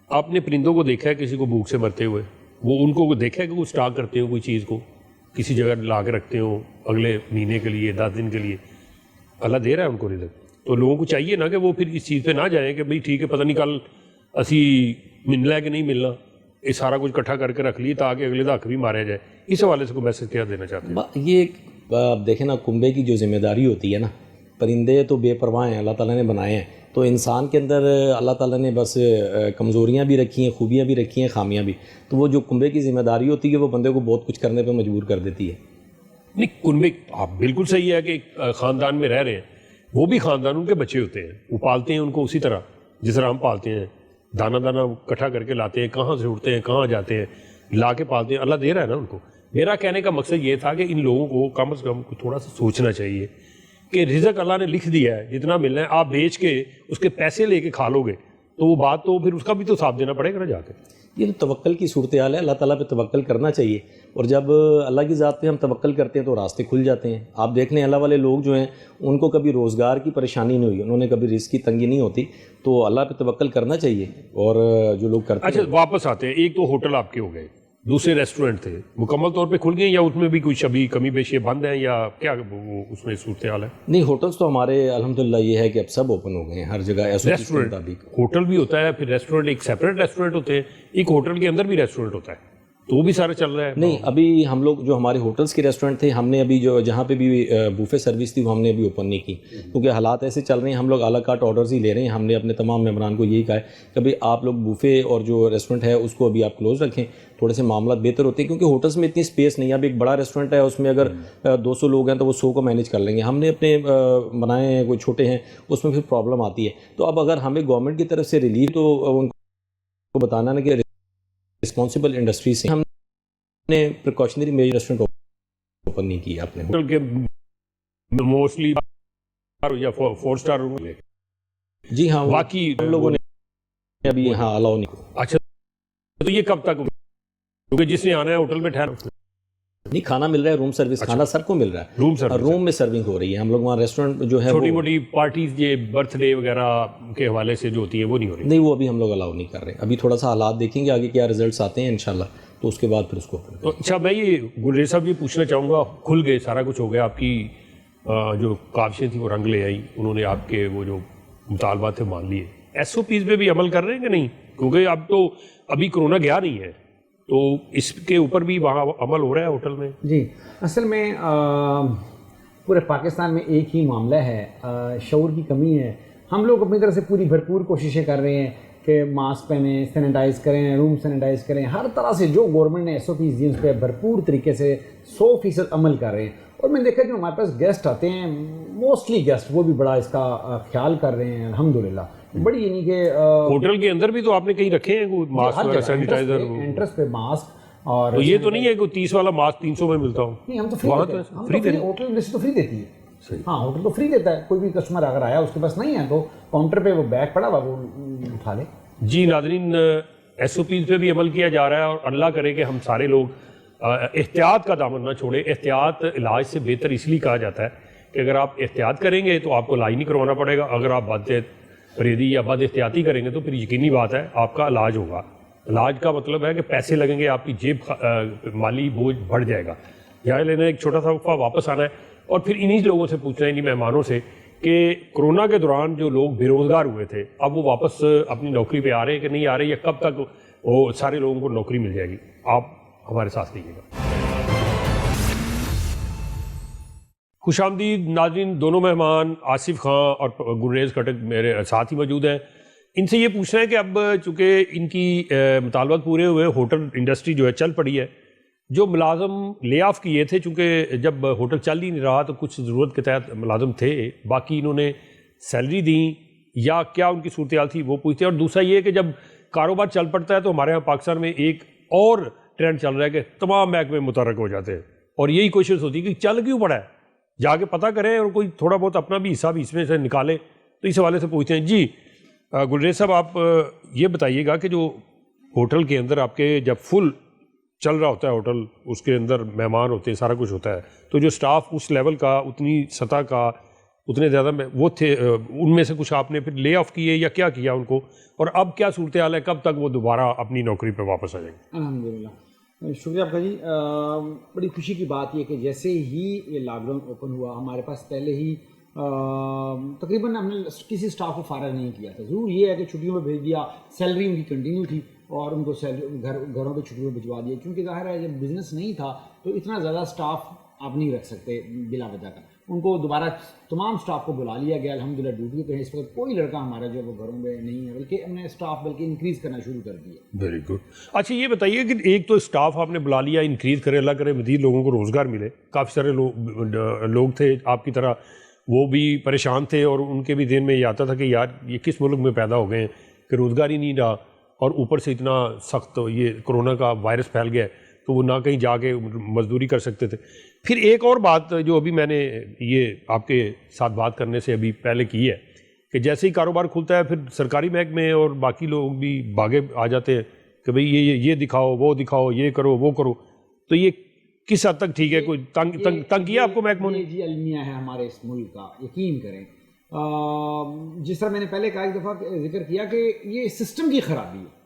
آپ نے پرندوں کو دیکھا ہے کسی کو بھوک سے مرتے ہوئے؟ وہ ان کو دیکھا ہے کہ وہ اسٹاک کرتے ہو کوئی چیز کو، کسی جگہ لا کے رکھتے ہو اگلے مہینے کے لیے، 10 دن کے لیے. اللہ دے رہا ہے ان کو رزق. تو لوگوں کو چاہیے نا کہ وہ پھر اس چیز پہ نہ جائیں کہ بھئی ٹھیک ہے پتہ نہیں کل اسی ملنا ہے کہ نہیں ملنا، یہ سارا کچھ اکٹھا کر کے رکھ لیے تاکہ اگلے دھاک بھی مارا جائے. اس حوالے سے کوئی میسج کیا دینا چاہتے ہیں؟ یہ دیکھیں نا، کنبے کی جو ذمہ داری ہوتی ہے نا، پرندے تو بے پرواہ ہیں، اللہ تعالیٰ نے بنائے ہیں. تو انسان کے اندر اللہ تعالیٰ نے بس کمزوریاں بھی رکھی ہیں، خوبیاں بھی رکھی ہیں، خامیاں بھی. تو وہ جو کنبے کی ذمہ داری ہوتی ہے وہ بندے کو بہت کچھ کرنے پہ مجبور کر دیتی ہے. نہیں، کنبے آپ بالکل صحیح ہے کہ خاندان میں رہ رہے ہیں، وہ بھی خاندان ان کے بچے ہوتے ہیں، وہ پالتے ہیں ان کو اسی طرح جس طرح ہم پالتے ہیں. دانہ دانہ اکٹھا کر کے لاتے ہیں، کہاں سے اٹھتے ہیں، کہاں جاتے ہیں، لا کے پالتے ہیں. اللہ دے رہا ہے نا ان کو. میرا کہنے کا مقصد یہ تھا کہ ان لوگوں کو کم از کم تھوڑا سا سوچنا چاہیے کہ رزق اللہ نے لکھ دیا ہے جتنا ملنا ہے، آپ بیچ کے اس کے پیسے لے کے کھا لو گے تو وہ بات تو پھر اس کا بھی تو حساب دینا پڑے گا نا جا کے. یہ تو توکل کی صورتحال ہے. اللہ تعالیٰ پہ توکل کرنا چاہیے، اور جب اللہ کی ذات پہ ہم توکل کرتے ہیں تو راستے کھل جاتے ہیں. آپ دیکھ لیں اللہ والے لوگ جو ہیں ان کو کبھی روزگار کی پریشانی نہیں ہوئی، انہوں نے کبھی رزق کی تنگی نہیں ہوتی. تو اللہ پہ توکل کرنا چاہیے. اور جو لوگ کرتے اچھا واپس آتے ہیں، ایک تو ہوٹل آپ کے ہو گئے، دوسرے ریسٹورنٹ تھے، مکمل طور پہ کھل گئے یا اس میں بھی کچھ ابھی کمی بیشی بند ہیں یا کیا وہ اس میں صورتحال ہے؟ نہیں، ہوٹلس تو ہمارے الحمدللہ یہ ہے کہ اب سب اوپن ہو گئے ہیں ہر جگہ ایسے ریسٹورنٹ ہوٹل بھی ہوتا ہے، پھر ریسٹورنٹ ایک سیپریٹ ریسٹورنٹ ہوتے ہیں، ایک ہوٹل کے اندر بھی ریسٹورنٹ ہوتا ہے، تو وہ بھی سارا چل رہا ہے؟ نہیں، ابھی ہم لوگ جو ہمارے ہوٹلس کے ریسٹورنٹ تھے ہم نے ابھی جو جہاں پہ بھی بوفے سروس تھی وہ ہم نے ابھی اوپن نہیں کی، کیونکہ حالات ایسے چل رہے ہیں. ہم لوگ اعلیٰ کاٹ آرڈرز ہی لے رہے ہیں. ہم نے اپنے تمام ممبران کو یہی کہا ہے کہ ابھی آپ لوگ بوفے اور جو ریسٹورنٹ ہے اس کو ابھی آپ کلوز رکھیں، تھوڑے سے معاملات بہتر ہوتے ہیں کیونکہ ہوٹلس میں اتنی اسپیس نہیں ہے. اب ایک بڑا ریسٹورنٹ ہے اس میں اگر 200 لوگ ہیں تو وہ 100 کو مینیج کر لیں گے. ہم نے اپنے بنائے ہیں کوئی چھوٹے ہیں اس میں پھر پرابلم آتی ہے. تو اب اگر ہمیں گورنمنٹ کی طرف سے ریلیف تو ان کو بتانا نا کہ رسپانسبل انڈسٹری سے ہم نے پریکاشنری میجر ریسٹورنٹ اوپن نہیں کیا اپنے ہوٹل کے موسٹلی یا 4 اسٹار روم لے. جی ہاں، باقی ہم لوگوں نے ابھی ہاں الاؤ نہیں. اچھا تو یہ کب تک؟ کیونکہ جس نے آنا ہے ہوٹل میں ٹھہرا نہیں، کھانا مل رہا ہے، روم سروس کھانا سب کو مل رہا ہے، روم سروس روم میں سرونگ ہو رہی ہے. ہم لوگ وہاں ریسٹورنٹ جو ہے چھوٹی موٹی پارٹیز یہ برتھ ڈے وغیرہ کے حوالے سے جو ہوتی ہیں وہ نہیں ہو رہی؟ نہیں، وہ ابھی ہم لوگ الاؤ نہیں کر رہے. ابھی تھوڑا سا حالات دیکھیں گے آگے کیا رزلٹس آتے ہیں انشاءاللہ تو اس کے بعد پھر اس کو اوپن. اچھا میں یہ گلریز صاحب یہ پوچھنا چاہوں گا، کھل گئے سارا کچھ ہو گیا، آپ کی جو کاوشیں تھیں وہ رنگ لے آئی، انہوں نے آپ کے وہ جو مطالبات تھے مان لیے. ایس او پیز پہ بھی عمل کر رہے ہیں کہ نہیں؟ کیونکہ اب تو ابھی کرونا گیا نہیں ہے تو اس کے اوپر بھی وہاں عمل ہو رہا ہے ہوٹل میں؟ جی اصل میں پورے پاکستان میں ایک ہی معاملہ ہے، شعور کی کمی ہے. ہم لوگ اپنی طرف سے پوری بھرپور کوششیں کر رہے ہیں کہ ماسک پہنیں، سینیٹائز کریں، روم سینیٹائز کریں، ہر طرح سے جو گورنمنٹ نے ایس او پیز دی اس پہ بھرپور طریقے سے 100% عمل کر رہے ہیں. اور میں نے دیکھا جو ہمارے پاس گیسٹ آتے ہیں موسٹلی گیسٹ وہ بھی بڑا اس کا خیال کر رہے ہیں الحمدللہ. بڑی یعنی کہ ہوٹل کے اندر بھی تو آپ نے کہیں رکھے ہیں ماسک وغیرہ سینیٹائزر؟ انٹرس پہ ماسک، اور یہ تو نہیں ہے کہ 30 والا ماسک 300 میں ملتا ہوں؟ نہیں، ہم تو فری دیتے ہیں. ہوٹل جیسے تو فری دیتی ہے. ہاں ہوٹل تو فری دیتا ہے. کوئی بھی کسٹمر اگر آیا اس کے پاس نہیں ہے تو کاؤنٹر پہ وہ بیگ پڑا ہوا وہ اٹھا لے. جی ناظرین، ایس او پیز پہ بھی عمل کیا جا رہا ہے اور اللہ کرے کہ ہم سارے لوگ احتیاط کا دامن نہ چھوڑیں. احتیاط علاج سے بہتر اس لیے کہا جاتا ہے کہ اگر آپ احتیاط کریں گے تو آپ کو علاج نہیں کروانا پڑے گا. اگر آپ بد فریدی یا بد احتیاطی کریں گے تو پھر یقینی بات ہے آپ کا علاج ہوگا. علاج کا مطلب ہے کہ پیسے لگیں گے، آپ کی جیب مالی بوجھ بڑھ جائے گا. جائے لینا ایک چھوٹا سا وقفہ، واپس آنا ہے اور پھر انہی لوگوں سے پوچھنا ہے، انہی مہمانوں سے کہ کرونا کے دوران جو لوگ بے روزگار ہوئے تھے اب وہ واپس اپنی نوکری پہ آ رہے ہیں کہ نہیں آ رہے، یا کب تک وہ سارے لوگوں کو نوکری مل جائے گی. آپ ہمارے ساتھ رہیے گا. خوش آمدید ناظرین. دونوں مہمان آصف خان اور گلریز کھٹک میرے ساتھ ہی موجود ہیں. ان سے یہ پوچھنا ہے کہ اب چونکہ ان کی مطالبات پورے ہوئے، ہوٹل انڈسٹری جو ہے چل پڑی ہے، جو ملازم لے آف کیے تھے چونکہ جب ہوٹل چل ہی نہیں رہا تو کچھ ضرورت کے تحت ملازم تھے، باقی انہوں نے سیلری دیں یا کیا ان کی صورتحال تھی وہ پوچھتے ہیں. اور دوسرا یہ کہ جب کاروبار چل پڑتا ہے تو ہمارے یہاں پاکستان میں ایک اور ٹرینڈ چل رہا ہے کہ تمام محکمے متحرک ہو جاتے ہیں اور یہی کوشش ہوتی ہے کہ چل کیوں پڑا ہے، جا کے پتہ کریں اور کوئی تھوڑا بہت اپنا بھی حصہ بھی اس میں سے نکالیں. تو اس حوالے سے پوچھتے ہیں. جی گلریز صاحب، آپ یہ بتائیے گا کہ جو ہوٹل کے اندر آپ کے جب فل چل رہا ہوتا ہے ہوٹل، اس کے اندر مہمان ہوتے ہیں، سارا کچھ ہوتا ہے، تو جو سٹاف اس لیول کا، اتنی سطح کا، اتنے زیادہ وہ تھے، ان میں سے کچھ آپ نے پھر لے آف کیے یا کیا کیا ان کو، اور اب کیا صورتحال ہے، کب تک وہ دوبارہ اپنی نوکری پہ واپس آ جائیں گے؟ الحمدللہ، شکریہ آپ کا جی. بڑی خوشی کی بات یہ کہ جیسے ہی یہ لاک ڈاؤن اوپن ہوا ہمارے پاس پہلے ہی تقریباً ہم نے کسی سٹاف کو فارغ نہیں کیا تھا. ضرور یہ ہے کہ چھٹیوں میں بھیج دیا، سیلری ان کی کنٹینیو تھی اور ان کو گھروں پہ چھٹیوں میں بھجوا دیا، کیونکہ ظاہر ہے جب بزنس نہیں تھا تو اتنا زیادہ سٹاف آپ نہیں رکھ سکتے بلا وجہ کا. ان کو دوبارہ تمام سٹاف کو بلا لیا گیا. الحمدللہ ڈیوٹی پہ اس وقت کوئی لڑکا ہمارا جو وہ گھروں میں نہیں ہے، بلکہ ہم نے سٹاف بلکہ انکریز کرنا شروع کر دیا. Very good. اچھا یہ بتائیے کہ ایک تو سٹاف آپ نے بلا لیا، انکریز کرے، اللہ کرے مزید لوگوں کو روزگار ملے. کافی سارے لوگ تھے آپ کی طرح، وہ بھی پریشان تھے اور ان کے بھی ذہن میں یہ آتا تھا کہ یار یہ کس ملک میں پیدا ہو گئے ہیں کہ روزگار ہی نہیں رہا، اور اوپر سے اتنا سخت یہ کرونا کا وائرس پھیل گیا ہے تو وہ نہ کہیں جا کے مزدوری کر سکتے تھے. پھر ایک اور بات جو ابھی میں نے یہ آپ کے ساتھ بات کرنے سے ابھی پہلے کی ہے کہ جیسے ہی کاروبار کھلتا ہے پھر سرکاری محکمے اور باقی لوگ بھی بھاگے آ جاتے ہیں کہ بھئی یہ دکھاؤ وہ دکھاؤ یہ کرو وہ کرو. تو یہ کس حد تک ٹھیک ہے؟ کوئی تنگ کیا آپ کو محکموں نے؟ جی المیہ ہے ہمارے اس ملک کا، یقین کریں. جس طرح میں نے پہلے کہا ایک دفعہ ذکر کیا کہ یہ سسٹم کی خرابی ہے.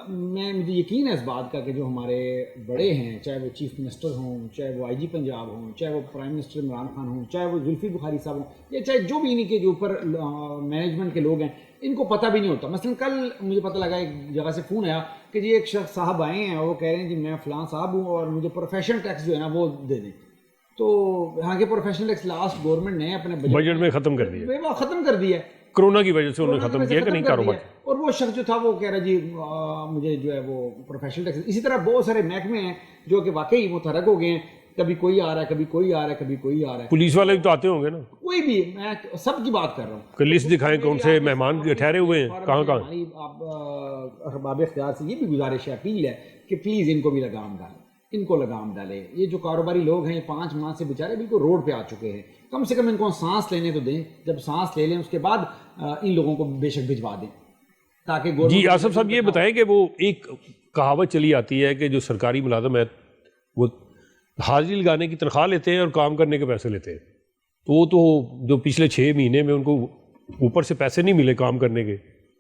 مجھے یقین ہے اس بات کا کہ جو ہمارے بڑے ہیں، چاہے وہ چیف منسٹر ہوں، چاہے وہ آئی جی پنجاب ہوں، چاہے وہ پرائم منسٹر عمران خان ہوں، چاہے وہ زلفی بخاری صاحب ہوں، یا چاہے جو بھی انہیں کے جو اوپر مینجمنٹ کے لوگ ہیں، ان کو پتہ بھی نہیں ہوتا. مثلا کل مجھے پتہ لگا ایک جگہ سے فون آیا کہ جی ایک شخص صاحب آئے ہیں اور وہ کہہ رہے ہیں جی میں فلاں صاحب ہوں اور مجھے پروفیشنل ٹیکس جو ہے نا وہ دے دیں. تو یہاں کے پروفیشنل ٹیکس لاسٹ گورنمنٹ نے اپنے بجٹ میں ختم کر دیا، ختم کر دیا ہے. کرونا کی وجہ سے انہوں نے ختم کیا کہ نہیں کاروبار. اور وہ شخص جو تھا وہ کہہ رہا جی مجھے جو ہے وہ پروفیشنل ٹیکس. اسی طرح بہت سارے محکمے ہیں جو کہ واقعی متحرک ہو گئے ہیں، کبھی کوئی آ رہا ہے کبھی کوئی آ رہا ہے کبھی کوئی آ رہا ہے. پولیس والے بھی تو آتے ہوں گے نا؟ کوئی بھی، میں سب کی بات کر رہا ہوں کہ لسٹ دکھائیں کون سے مہمان ٹھہرے ہوئے ہیں کہاں کہاں. آپ احباب اختیار سے یہ بھی گزارش ہے، اپیل ہے کہ پلیز ان کو بھی لگام ڈالیں، ان کو لگام ڈالیں. یہ جو کاروباری لوگ ہیں 5 ماہ سے بیچارے بالکل روڈ پہ آ چکے ہیں، کم سے کم ان کو سانس لینے تو دیں. جب سانس لے لیں اس کے بعد ان لوگوں کو بے شک بھجوا دیں تاکہ جی آصف صاحب یہ بتائیں کہ وہ ایک کہاوت چلی آتی ہے کہ جو سرکاری ملازم ہے وہ حاضری لگانے کی تنخواہ لیتے ہیں اور کام کرنے کے پیسے لیتے ہیں. تو وہ تو جو پچھلے 6 مہینے میں ان کو اوپر سے پیسے نہیں ملے کام کرنے کے،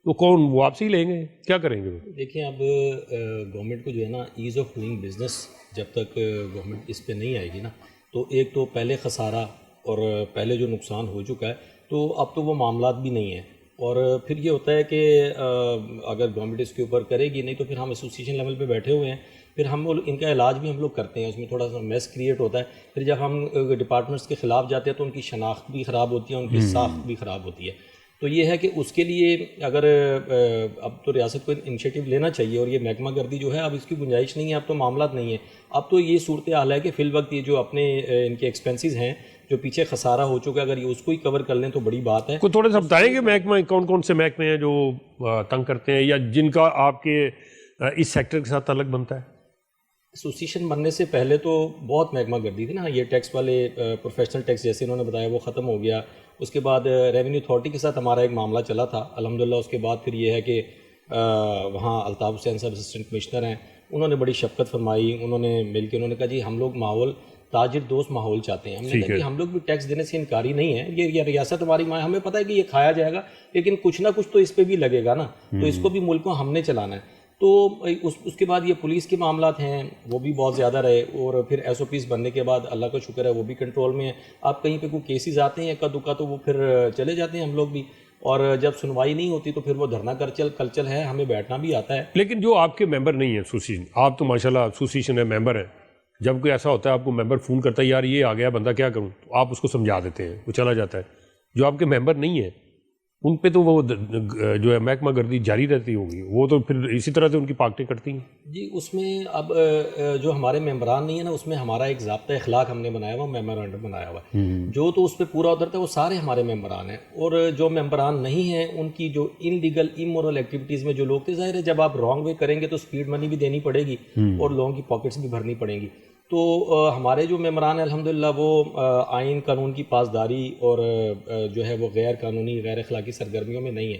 تو کون واپسی لیں گے، کیا کریں گے؟ دیکھیں اب گورنمنٹ کو جو ہے نا ایز آف ڈوئنگ بزنس جب تک گورنمنٹ اس پہ نہیں آئے گی نا، تو ایک تو پہلے خسارہ اور پہلے جو نقصان ہو چکا ہے تو اب تو وہ معاملات بھی نہیں ہیں. اور پھر یہ ہوتا ہے کہ اگر گورنمنٹ اس کے اوپر کرے گی نہیں تو پھر ہم ایسوسیشن لیول پہ بیٹھے ہوئے ہیں، پھر ہم ان کا علاج بھی ہم لوگ کرتے ہیں، اس میں تھوڑا سا میس کریٹ ہوتا ہے. پھر جب ہم ڈپارٹمنٹس کے خلاف جاتے ہیں تو ان کی شناخت بھی خراب ہوتی ہے، ان کی ساخت بھی خراب ہوتی ہے. تو یہ ہے کہ اس کے لیے اگر اب تو ریاست کو انیشیٹو لینا چاہیے، اور یہ محکمہ گردی جو ہے اب اس کی گنجائش نہیں ہے، اب تو معاملات نہیں ہیں. اب تو یہ صورتحال ہے کہ فی الوقت یہ جو اپنے ان کے ایکسپینسز ہیں جو پیچھے خسارہ ہو چکا ہے، اگر یہ اس کو ہی کور کر لیں تو بڑی بات ہے. کوئی تھوڑا سا بتائیں گے محکمہ کون کون سے محکمے ہیں جو تنگ کرتے ہیں یا جن کا آپ کے اس سیکٹر کے ساتھ تعلق بنتا ہے؟ ایسوسیشن بننے سے پہلے تو بہت محکمہ گردی تھی نا، یہ ٹیکس والے پروفیشنل ٹیکس جیسے انہوں نے بتایا وہ ختم ہو گیا. اس کے بعد ریونیو اتھارٹی کے ساتھ ہمارا ایک معاملہ چلا تھا الحمدللہ. اس کے بعد پھر یہ ہے کہ وہاں الطاف حسین صاحب اسسٹنٹ کمشنر ہیں، انہوں نے بڑی شفقت فرمائی، انہوں نے مل کے انہوں نے کہا جی ہم لوگ ماحول تاجر دوست ماحول چاہتے ہیں. ہم نے کہا کہ ہم لوگ بھی ٹیکس دینے سے انکاری نہیں ہے، یہ ریاست ہماری ماں، ہمیں پتہ ہے کہ یہ کھایا جائے گا لیکن کچھ نہ کچھ تو اس پہ بھی لگے گا نا، تو اس کو بھی ملک کو ہم نے چلانا ہے. تو اس کے بعد یہ پولیس کے معاملات ہیں وہ بھی بہت زیادہ رہے، اور پھر ایس او پیز بننے کے بعد اللہ کا شکر ہے وہ بھی کنٹرول میں ہے. آپ کہیں پہ کوئی کیسز آتے ہیں اکا دکا تو وہ پھر چلے جاتے ہیں ہم لوگ بھی، اور جب سنوائی نہیں ہوتی تو پھر وہ دھرنا کلچر ہے، ہمیں بیٹھنا بھی آتا ہے. لیکن جو آپ کے ممبر نہیں ہیں ایسوسیشن، آپ تو ماشاءاللہ ایسوسیشن ہے ممبر ہیں، جب کوئی ایسا ہوتا ہے آپ کو ممبر فون کرتا ہے یار یہ آ گیا بندہ کیا کروں، تو آپ اس کو سمجھا دیتے ہیں وہ چلا جاتا ہے. جو آپ کے ممبر نہیں ہیں ان پہ تو وہ جو ہے محکمہ گردی جاری رہتی ہوگی، وہ تو پھر اسی طرح سے ان کی پاکٹیں کٹتی ہیں. جی اس میں اب جو ہمارے ممبران نہیں ہیں نا، اس میں ہمارا ایک ضابطہ اخلاق ہم نے بنایا ہوا، میمورنڈم بنایا ہوا ہے، جو تو اس پہ پورا اترتا ہے وہ سارے ہمارے ممبران ہیں. اور جو ممبران نہیں ہیں ان کی جو ان لیگل امورل ایکٹیویٹیز میں جو لوگ تھے، ظاہر ہے جب آپ رانگ وے کریں گے تو اسپیڈ منی بھی دینی پڑے گی اور لوگوں کی پاکٹس بھی بھرنی پڑیں گی. تو ہمارے جو ممبران ہیں الحمدللہ وہ آئین قانون کی پاسداری اور جو ہے وہ غیر قانونی غیر اخلاقی سرگرمیوں میں نہیں ہیں.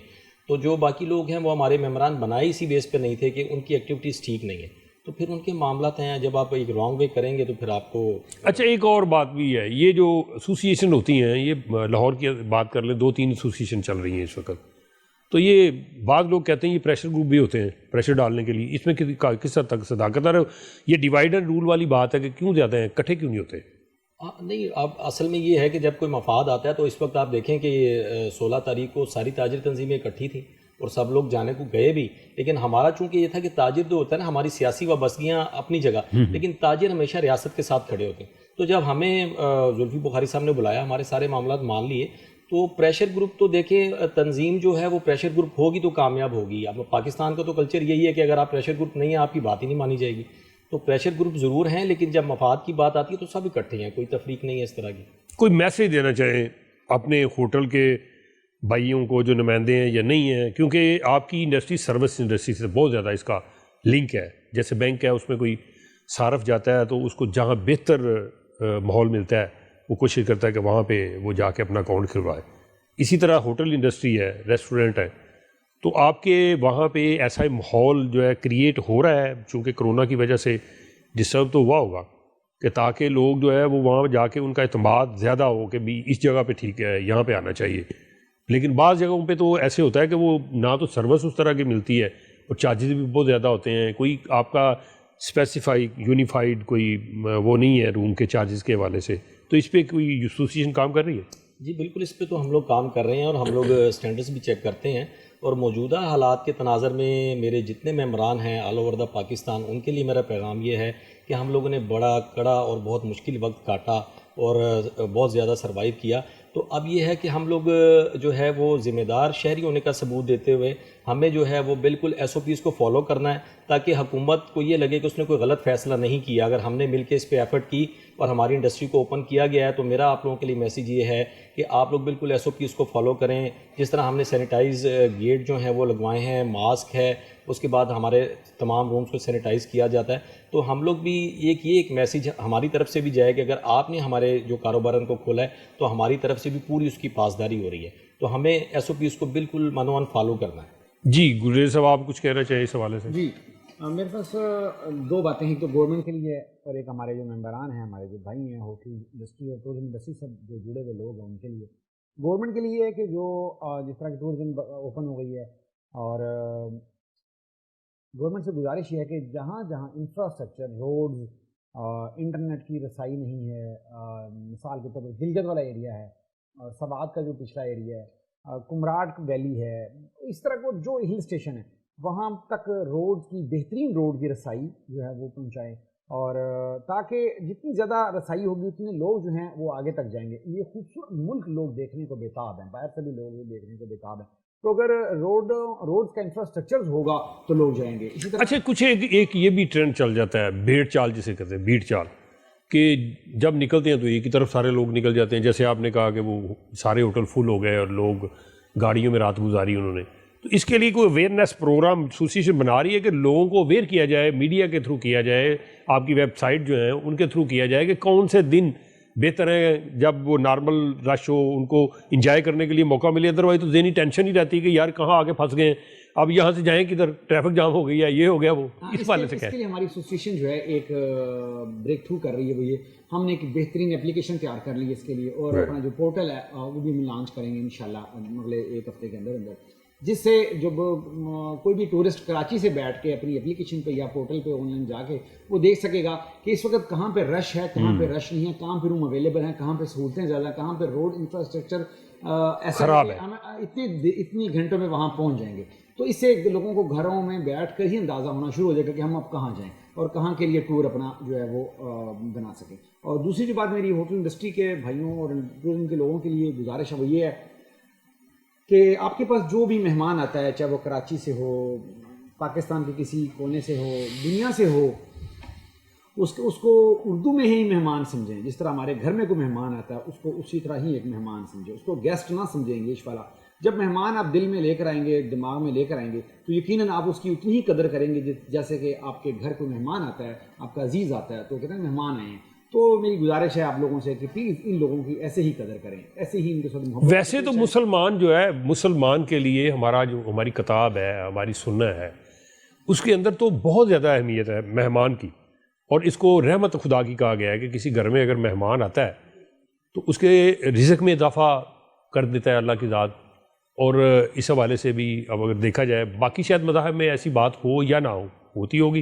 تو جو باقی لوگ ہیں وہ ہمارے ممبران بنائی اسی بیس پہ نہیں تھے کہ ان کی ایکٹیویٹیز ٹھیک نہیں ہیں، تو پھر ان کے معاملات ہیں. جب آپ ایک رانگ وے کریں گے تو پھر آپ کو اچھا ایک اور بات بھی ہے، یہ جو ایسوسیشن ہوتی ہیں، یہ لاہور کی بات کر لیں 2-3 ایسوسیشن چل رہی ہیں اس وقت، تو یہ بعض لوگ کہتے ہیں یہ پریشر گروپ بھی ہوتے ہیں پریشر ڈالنے کے لیے، اس میں کس حد تک صداقت ہے؟ یہ ڈیوائڈ اینڈ رول والی بات ہے کہ کیوں زیادہ ہیں، کٹھے کیوں نہیں ہوتے؟ نہیں، اب اصل میں یہ ہے کہ جب کوئی مفاد آتا ہے تو اس وقت آپ دیکھیں کہ 16 تاریخ کو ساری تاجر تنظیمیں اکٹھی تھیں اور سب لوگ جانے کو گئے بھی، لیکن ہمارا چونکہ یہ تھا کہ تاجر جو ہوتا ہے نا، ہماری سیاسی وابستگیاں اپنی جگہ، لیکن تاجر ہمیشہ ریاست کے ساتھ کھڑے ہوتے ہیں. تو جب ہمیں زلفی بخاری صاحب نے بلایا، ہمارے سارے معاملات مان لیے، تو پریشر گروپ تو دیکھیں تنظیم جو ہے وہ پریشر گروپ ہوگی تو کامیاب ہوگی. اب پاکستان کا تو کلچر یہی ہے کہ اگر آپ پریشر گروپ نہیں ہیں آپ کی بات ہی نہیں مانی جائے گی. تو پریشر گروپ ضرور ہیں لیکن جب مفاد کی بات آتی ہے تو سب اکٹھے ہیں، کوئی تفریق نہیں ہے اس طرح کی. کوئی میسیج دینا چاہیں اپنے ہوٹل کے بھائیوں کو جو نمائندے ہیں یا نہیں ہیں، کیونکہ آپ کی انڈسٹری سروس انڈسٹری سے بہت زیادہ اس کا لنک ہے، جیسے بینک ہے اس میں کوئی صارف جاتا ہے تو اس کو جہاں بہتر ماحول ملتا ہے وہ کوشش کرتا ہے کہ وہاں پہ وہ جا کے اپنا اکاؤنٹ کھلوائے. اسی طرح ہوٹل انڈسٹری ہے, ریسٹورنٹ ہے, تو آپ کے وہاں پہ ایسا ماحول جو ہے کریٹ ہو رہا ہے چونکہ کرونا کی وجہ سے ڈسٹرب تو ہوا ہوگا کہ تاکہ لوگ جو ہے وہ وہاں جا کے ان کا اعتماد زیادہ ہو کہ بھی اس جگہ پہ ٹھیک ہے, یہاں پہ آنا چاہیے. لیکن بعض جگہوں پہ تو ایسے ہوتا ہے کہ وہ نہ تو سروس اس طرح کی ملتی ہے اور چارجز بھی بہت زیادہ ہوتے ہیں. کوئی آپ کا اسپیسیفائی یونیفائڈ کوئی وہ نہیں ہے روم کے چارجز کے حوالے سے. تو اس پہ کوئی ایسوسیشن کام کر رہی ہے؟ جی بالکل, اس پہ تو ہم لوگ کام کر رہے ہیں اور ہم لوگ اسٹینڈرڈس بھی چیک کرتے ہیں. اور موجودہ حالات کے تناظر میں میرے جتنے ممبران ہیں آل اوور دا پاکستان, ان کے لیے میرا پیغام یہ ہے کہ ہم لوگوں نے بڑا کڑا اور بہت مشکل وقت کاٹا اور بہت زیادہ سروائیو کیا. تو اب یہ ہے کہ ہم لوگ جو ہے وہ ذمہ دار شہری ہونے کا ثبوت دیتے ہوئے ہمیں جو ہے وہ بالکل ایس او پیز کو فالو کرنا ہے تاکہ حکومت کو یہ لگے کہ اس نے کوئی غلط فیصلہ نہیں کیا. اگر ہم نے مل کے اس پہ ایفرٹ کی اور ہماری انڈسٹری کو اوپن کیا گیا ہے تو میرا آپ لوگوں کے لیے میسیج یہ ہے کہ آپ لوگ بالکل ایس او پیز کو فالو کریں. جس طرح ہم نے سینیٹائز گیٹ جو ہیں وہ لگوائے ہیں, ماسک ہے, اس کے بعد ہمارے تمام رومز کو سینیٹائز کیا جاتا ہے. تو ہم لوگ بھی ایک میسیج ہماری طرف سے بھی جائے کہ اگر آپ نے ہمارے جو کاروباروں کو کھولا ہے تو ہماری طرف سے بھی پوری اس کی پاسداری ہو رہی ہے. تو ہمیں ایس او پیز کو بالکل منوان فالو کرنا ہے. جی گریز صاحب, آپ کچھ کہنا چاہیے اس حوالے سے؟ جی میرے پاس دو باتیں ہیں, تو گورنمنٹ کے لیے اور ایک ہمارے جو ممبران ہیں, ہمارے جو بھائی ہیں ہوٹل انڈسٹری اور ٹورزم انڈسٹری سب جو جڑے ہوئے لوگ ہیں ان کے لیے. گورنمنٹ کے لیے ہے کہ جو جس طرح کی ٹورزم اوپن ہو گئی ہے اور گورنمنٹ سے گزارش یہ ہے کہ جہاں جہاں انفراسٹرکچر, روڈز, انٹرنیٹ کی رسائی نہیں ہے, مثال کے طور پر گلگت والا ایریا ہے, سبات کا جو پچھلا ایریا ہے, کمراٹ ویلی ہے, اس طرح کو جو ہل اسٹیشن ہے وہاں تک روڈ کی بہترین روڈ کی رسائی جو ہے وہ پہنچائیں, اور تاکہ جتنی زیادہ رسائی ہوگی اتنے لوگ جو ہیں وہ آگے تک جائیں گے. یہ خوبصورت ملک لوگ دیکھنے کو بےتاب ہیں, باہر سے بھی لوگ دیکھنے کو بےتاب ہیں. تو اگر روڈ کا انفراسٹرکچر ہوگا تو لوگ جائیں گے. اسی طرح اچھا, کچھ ایک یہ بھی ٹرینڈ چل جاتا ہے بھیڑ چال جسے کہتے ہیں, بھیڑ چال, کہ جب نکلتے ہیں تو ایک ہی طرف سارے لوگ نکل جاتے ہیں. جیسے آپ نے کہا کہ وہ سارے ہوٹل فل ہو گئے اور لوگ گاڑیوں میں رات گزاری انہوں نے, تو اس کے لیے کوئی اویئرنیس پروگرام ایسوسیشن بنا رہی ہے کہ لوگوں کو اویئر کیا جائے, میڈیا کے تھرو کیا جائے, آپ کی ویب سائٹ جو ہیں ان کے تھرو کیا جائے کہ کون سے دن بہتر ہے جب وہ نارمل رش ہو, ان کو انجوائے کرنے کے لیے موقع ملے. ادروائز تو ذہنی ٹینشن ہی رہتی ہے کہ یار کہاں آگے پھنس گئے, اب یہاں سے جائیں کدھر, ٹریفک جام ہو گئی ہے, یہ ہو گیا وہ. اس والے سے اس کے لیے ہماری ایسوسیشن جو ہے ایک بریک تھرو کر رہی ہے. وہ یہ ہم نے ایک بہترین اپلیکیشن تیار کر لی ہے اس کے لیے, اور اپنا جو پورٹل ہے وہ بھی ہم لانچ کریں گے انشاءاللہ اگلے ایک ہفتے کے اندر, جس سے جب کوئی بھی ٹورسٹ کراچی سے بیٹھ کے اپنی اپلیکیشن پہ یا پورٹل پہ آن لائن جا کے وہ دیکھ سکے گا کہ اس وقت کہاں پہ رش ہے, کہاں پہ رش نہیں ہے, کہاں پہ روم اویلیبل ہیں, کہاں پہ سہولتیں زیادہ, کہاں پہ روڈ انفراسٹرکچر ایسا خراب ہے, اتنی گھنٹوں میں وہاں پہنچ جائیں گے. تو اس سے لوگوں کو گھروں میں بیٹھ کر ہی اندازہ ہونا شروع ہو جائے گا کہ ہم اب کہاں جائیں اور کہاں کے لیے ٹور اپنا جو ہے وہ بنا سکیں. اور دوسری جو بات میری ہوٹل انڈسٹری کے بھائیوں اور ٹورزم کے لوگوں کے لیے گزارش ہے وہ یہ ہے کہ آپ کے پاس جو بھی مہمان آتا ہے, چاہے وہ کراچی سے ہو, پاکستان کے کسی کونے سے ہو, دنیا سے ہو, اس کو اردو میں ہی مہمان سمجھیں. جس طرح ہمارے گھر میں کوئی مہمان آتا ہے اس کو اسی طرح ہی ایک مہمان سمجھیں, اس کو گیسٹ نہ سمجھیں انگلش والا. جب مہمان آپ دل میں لے کر آئیں گے, دماغ میں لے کر آئیں گے, تو یقیناً آپ اس کی اتنی ہی قدر کریں گے جیسے کہ آپ کے گھر کوئی مہمان آتا ہے, آپ کا عزیز آتا ہے تو کہتے ہیں مہمان آئے ہیں. تو میری گزارش ہے آپ لوگوں سے کہ پلیز ان لوگوں کی ایسے ہی قدر کریں, ایسے ہی ان کے ساتھ محبت. ویسے تو مسلمان جو ہے, مسلمان کے لیے ہماری کتاب ہے, ہماری سنہ ہے, اس کے اندر تو بہت زیادہ اہمیت ہے مہمان کی, اور اس کو رحمت خدا کی کہا گیا ہے کہ کسی گھر میں اگر مہمان آتا ہے تو اس کے رزق میں اضافہ کر دیتا ہے اللہ کی ذات. اور اس حوالے سے بھی اب اگر دیکھا جائے باقی شاید مذاہب میں ایسی بات ہو یا نہ ہو, ہوتی ہوگی,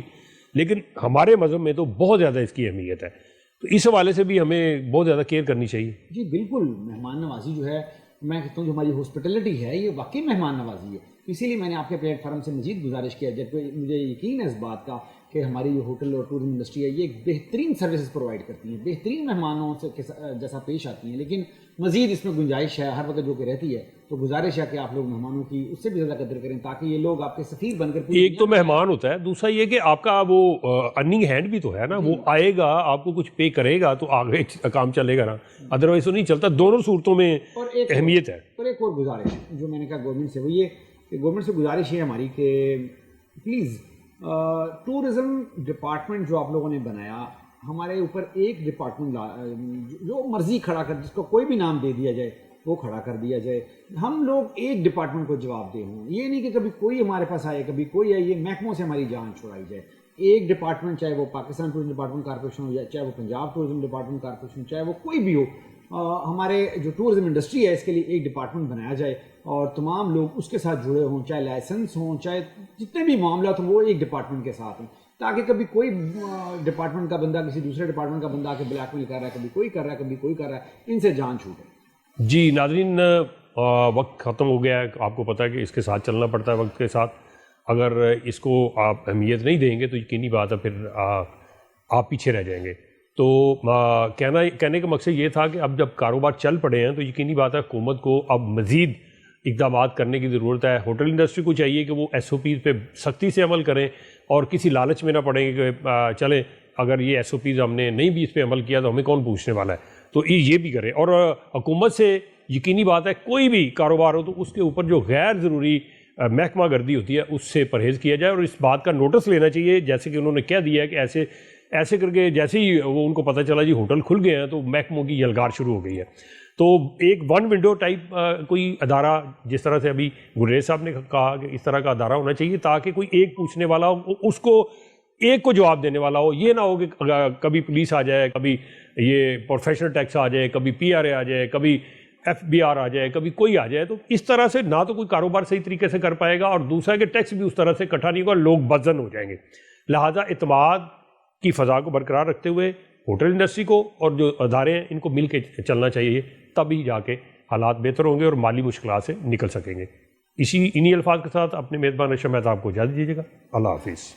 لیکن ہمارے مذہب میں تو بہت زیادہ اس کی اہمیت ہے. تو اس حوالے سے بھی ہمیں بہت زیادہ کیئر کرنی چاہیے. جی بالکل, مہمان نوازی جو ہے میں کہتا ہوں جو ہماری ہاسپٹلٹی ہے یہ واقعی مہمان نوازی ہے. اسی لیے میں نے آپ کے پلیٹ فارم سے مزید گزارش کیا, جب مجھے یقین ہے اس بات کا کہ ہماری جو ہوٹل اور ٹورزم انڈسٹری ہے یہ ایک بہترین سروسز پرووائڈ کرتی ہیں, بہترین مہمانوں سے جیسا پیش آتی ہیں, لیکن مزید اس میں گنجائش ہے ہر وقت جو کہ رہتی ہے. تو گزارش ہے کہ آپ لوگ مہمانوں کی اس سے بھی زیادہ قدر کریں تاکہ یہ لوگ آپ کے سفیر بن کر, ایک تو مہمان ہوتا ہے, دوسرا یہ کہ آپ کا وہ ارننگ ہینڈ بھی تو ہے نا, وہ آئے گا آپ کو کچھ پے کرے گا تو آگے کام چلے گا نا, ادروائز تو نہیں چلتا. دونوں صورتوں میں اہمیت ہے. اور ایک اور گزارش جو میں نے کہا گورنمنٹ سے, وہ یہ کہ گورنمنٹ سے گزارش یہ ہماری کہ پلیز ٹورزم ڈپارٹمنٹ جو آپ لوگوں نے بنایا, ہمارے اوپر ایک ڈپارٹمنٹ جو مرضی کھڑا کر، جس کو کوئی بھی نام دے دیا جائے وہ کھڑا کر دیا جائے، ہم لوگ ایک ڈپارٹمنٹ کو جواب دہ ہوں. یہ نہیں کہ کبھی کوئی ہمارے پاس آئے کبھی کوئی آئے، یہ محکموں سے ہماری جان چھڑائی جائے. ایک ڈپارٹمنٹ، چاہے وہ پاکستان ٹورزم ڈپارٹمنٹ کارپوریشن ہو یا چاہے وہ پنجاب ٹورزم ڈپارٹمنٹ کارپوریشن، چاہے وہ کوئی بھی ہو، ہمارے جو ٹورزم انڈسٹری ہے اس کے لیے ایک ڈپارٹمنٹ بنایا جائے اور تمام لوگ اس کے ساتھ جڑے ہوں، چاہے لائسنس ہوں، چاہے جتنے بھی معاملات ہوں وہ ایک ڈپارٹمنٹ کے ساتھ ہوں، تاکہ کبھی کوئی ڈپارٹمنٹ کا بندہ کسی دوسرے ڈپارٹمنٹ کا بندہ آ کے بلیک میل کر رہا ہے، کبھی کوئی کر رہا ہے، کبھی کوئی کر رہا ہے، ان سے جان چھوٹے. جی ناظرین، وقت ختم ہو گیا ہے. آپ کو پتہ ہے کہ اس کے ساتھ چلنا پڑتا ہے وقت کے ساتھ. اگر اس کو آپ اہمیت نہیں دیں گے تو یقینی بات ہے پھر آپ پیچھے رہ جائیں گے. تو کہنے کا مقصد یہ تھا کہ اب جب کاروبار چل پڑے ہیں تو یقینی بات ہے حکومت کو اب مزید اقدامات کرنے کی ضرورت ہے. ہوٹل انڈسٹری کو چاہیے کہ وہ ایس او پیز پہ سختی سے عمل کریں اور کسی لالچ میں نہ پڑیں کہ چلیں اگر یہ ایس او پیز ہم نے نہیں بھی اس پہ عمل کیا تو ہمیں کون پوچھنے والا ہے. تو یہ بھی کرے. اور حکومت سے یقینی بات ہے کوئی بھی کاروبار ہو تو اس کے اوپر جو غیر ضروری محکمہ گردی ہوتی ہے اس سے پرہیز کیا جائے اور اس بات کا نوٹس لینا چاہیے. جیسے کہ انہوں نے کہہ دیا ہے کہ ایسے کر کے جیسے ہی وہ ان کو پتہ چلا جی ہوٹل کھل گئے ہیں تو محکموں کی یلغار شروع ہو گئی ہے. تو ایک ون ونڈو ٹائپ کوئی ادارہ، جس طرح سے ابھی گریز صاحب نے کہا کہ اس طرح کا ادارہ ہونا چاہیے تاکہ کوئی ایک پوچھنے والا ہو، اس کو ایک کو جواب دینے والا ہو. یہ نہ ہو کہ کبھی پولیس آ جائے، کبھی یہ پروفیشنل ٹیکس آ جائے، کبھی پی آر اے آ جائے، کبھی ایف بی آر آ جائے، کبھی کوئی آ جائے. تو اس طرح سے نہ تو کوئی کاروبار صحیح طریقے سے کر پائے گا اور دوسرا کہ ٹیکس بھی اس طرح سے اکٹھا نہیں ہوگا، لوگ بدزن ہو جائیں گے. لہٰذا اعتماد کی فضا کو برقرار رکھتے ہوئے ہوٹل انڈسٹری کو اور جو ادارے ہیں ان کو مل کے چلنا چاہیے، تبھی جا کے حالات بہتر ہوں گے اور مالی مشکلات سے نکل سکیں گے. انہی الفاظ کے ساتھ اپنے میزبان ارشد مہتاب کو اجازت دیجیے گا. اللہ حافظ.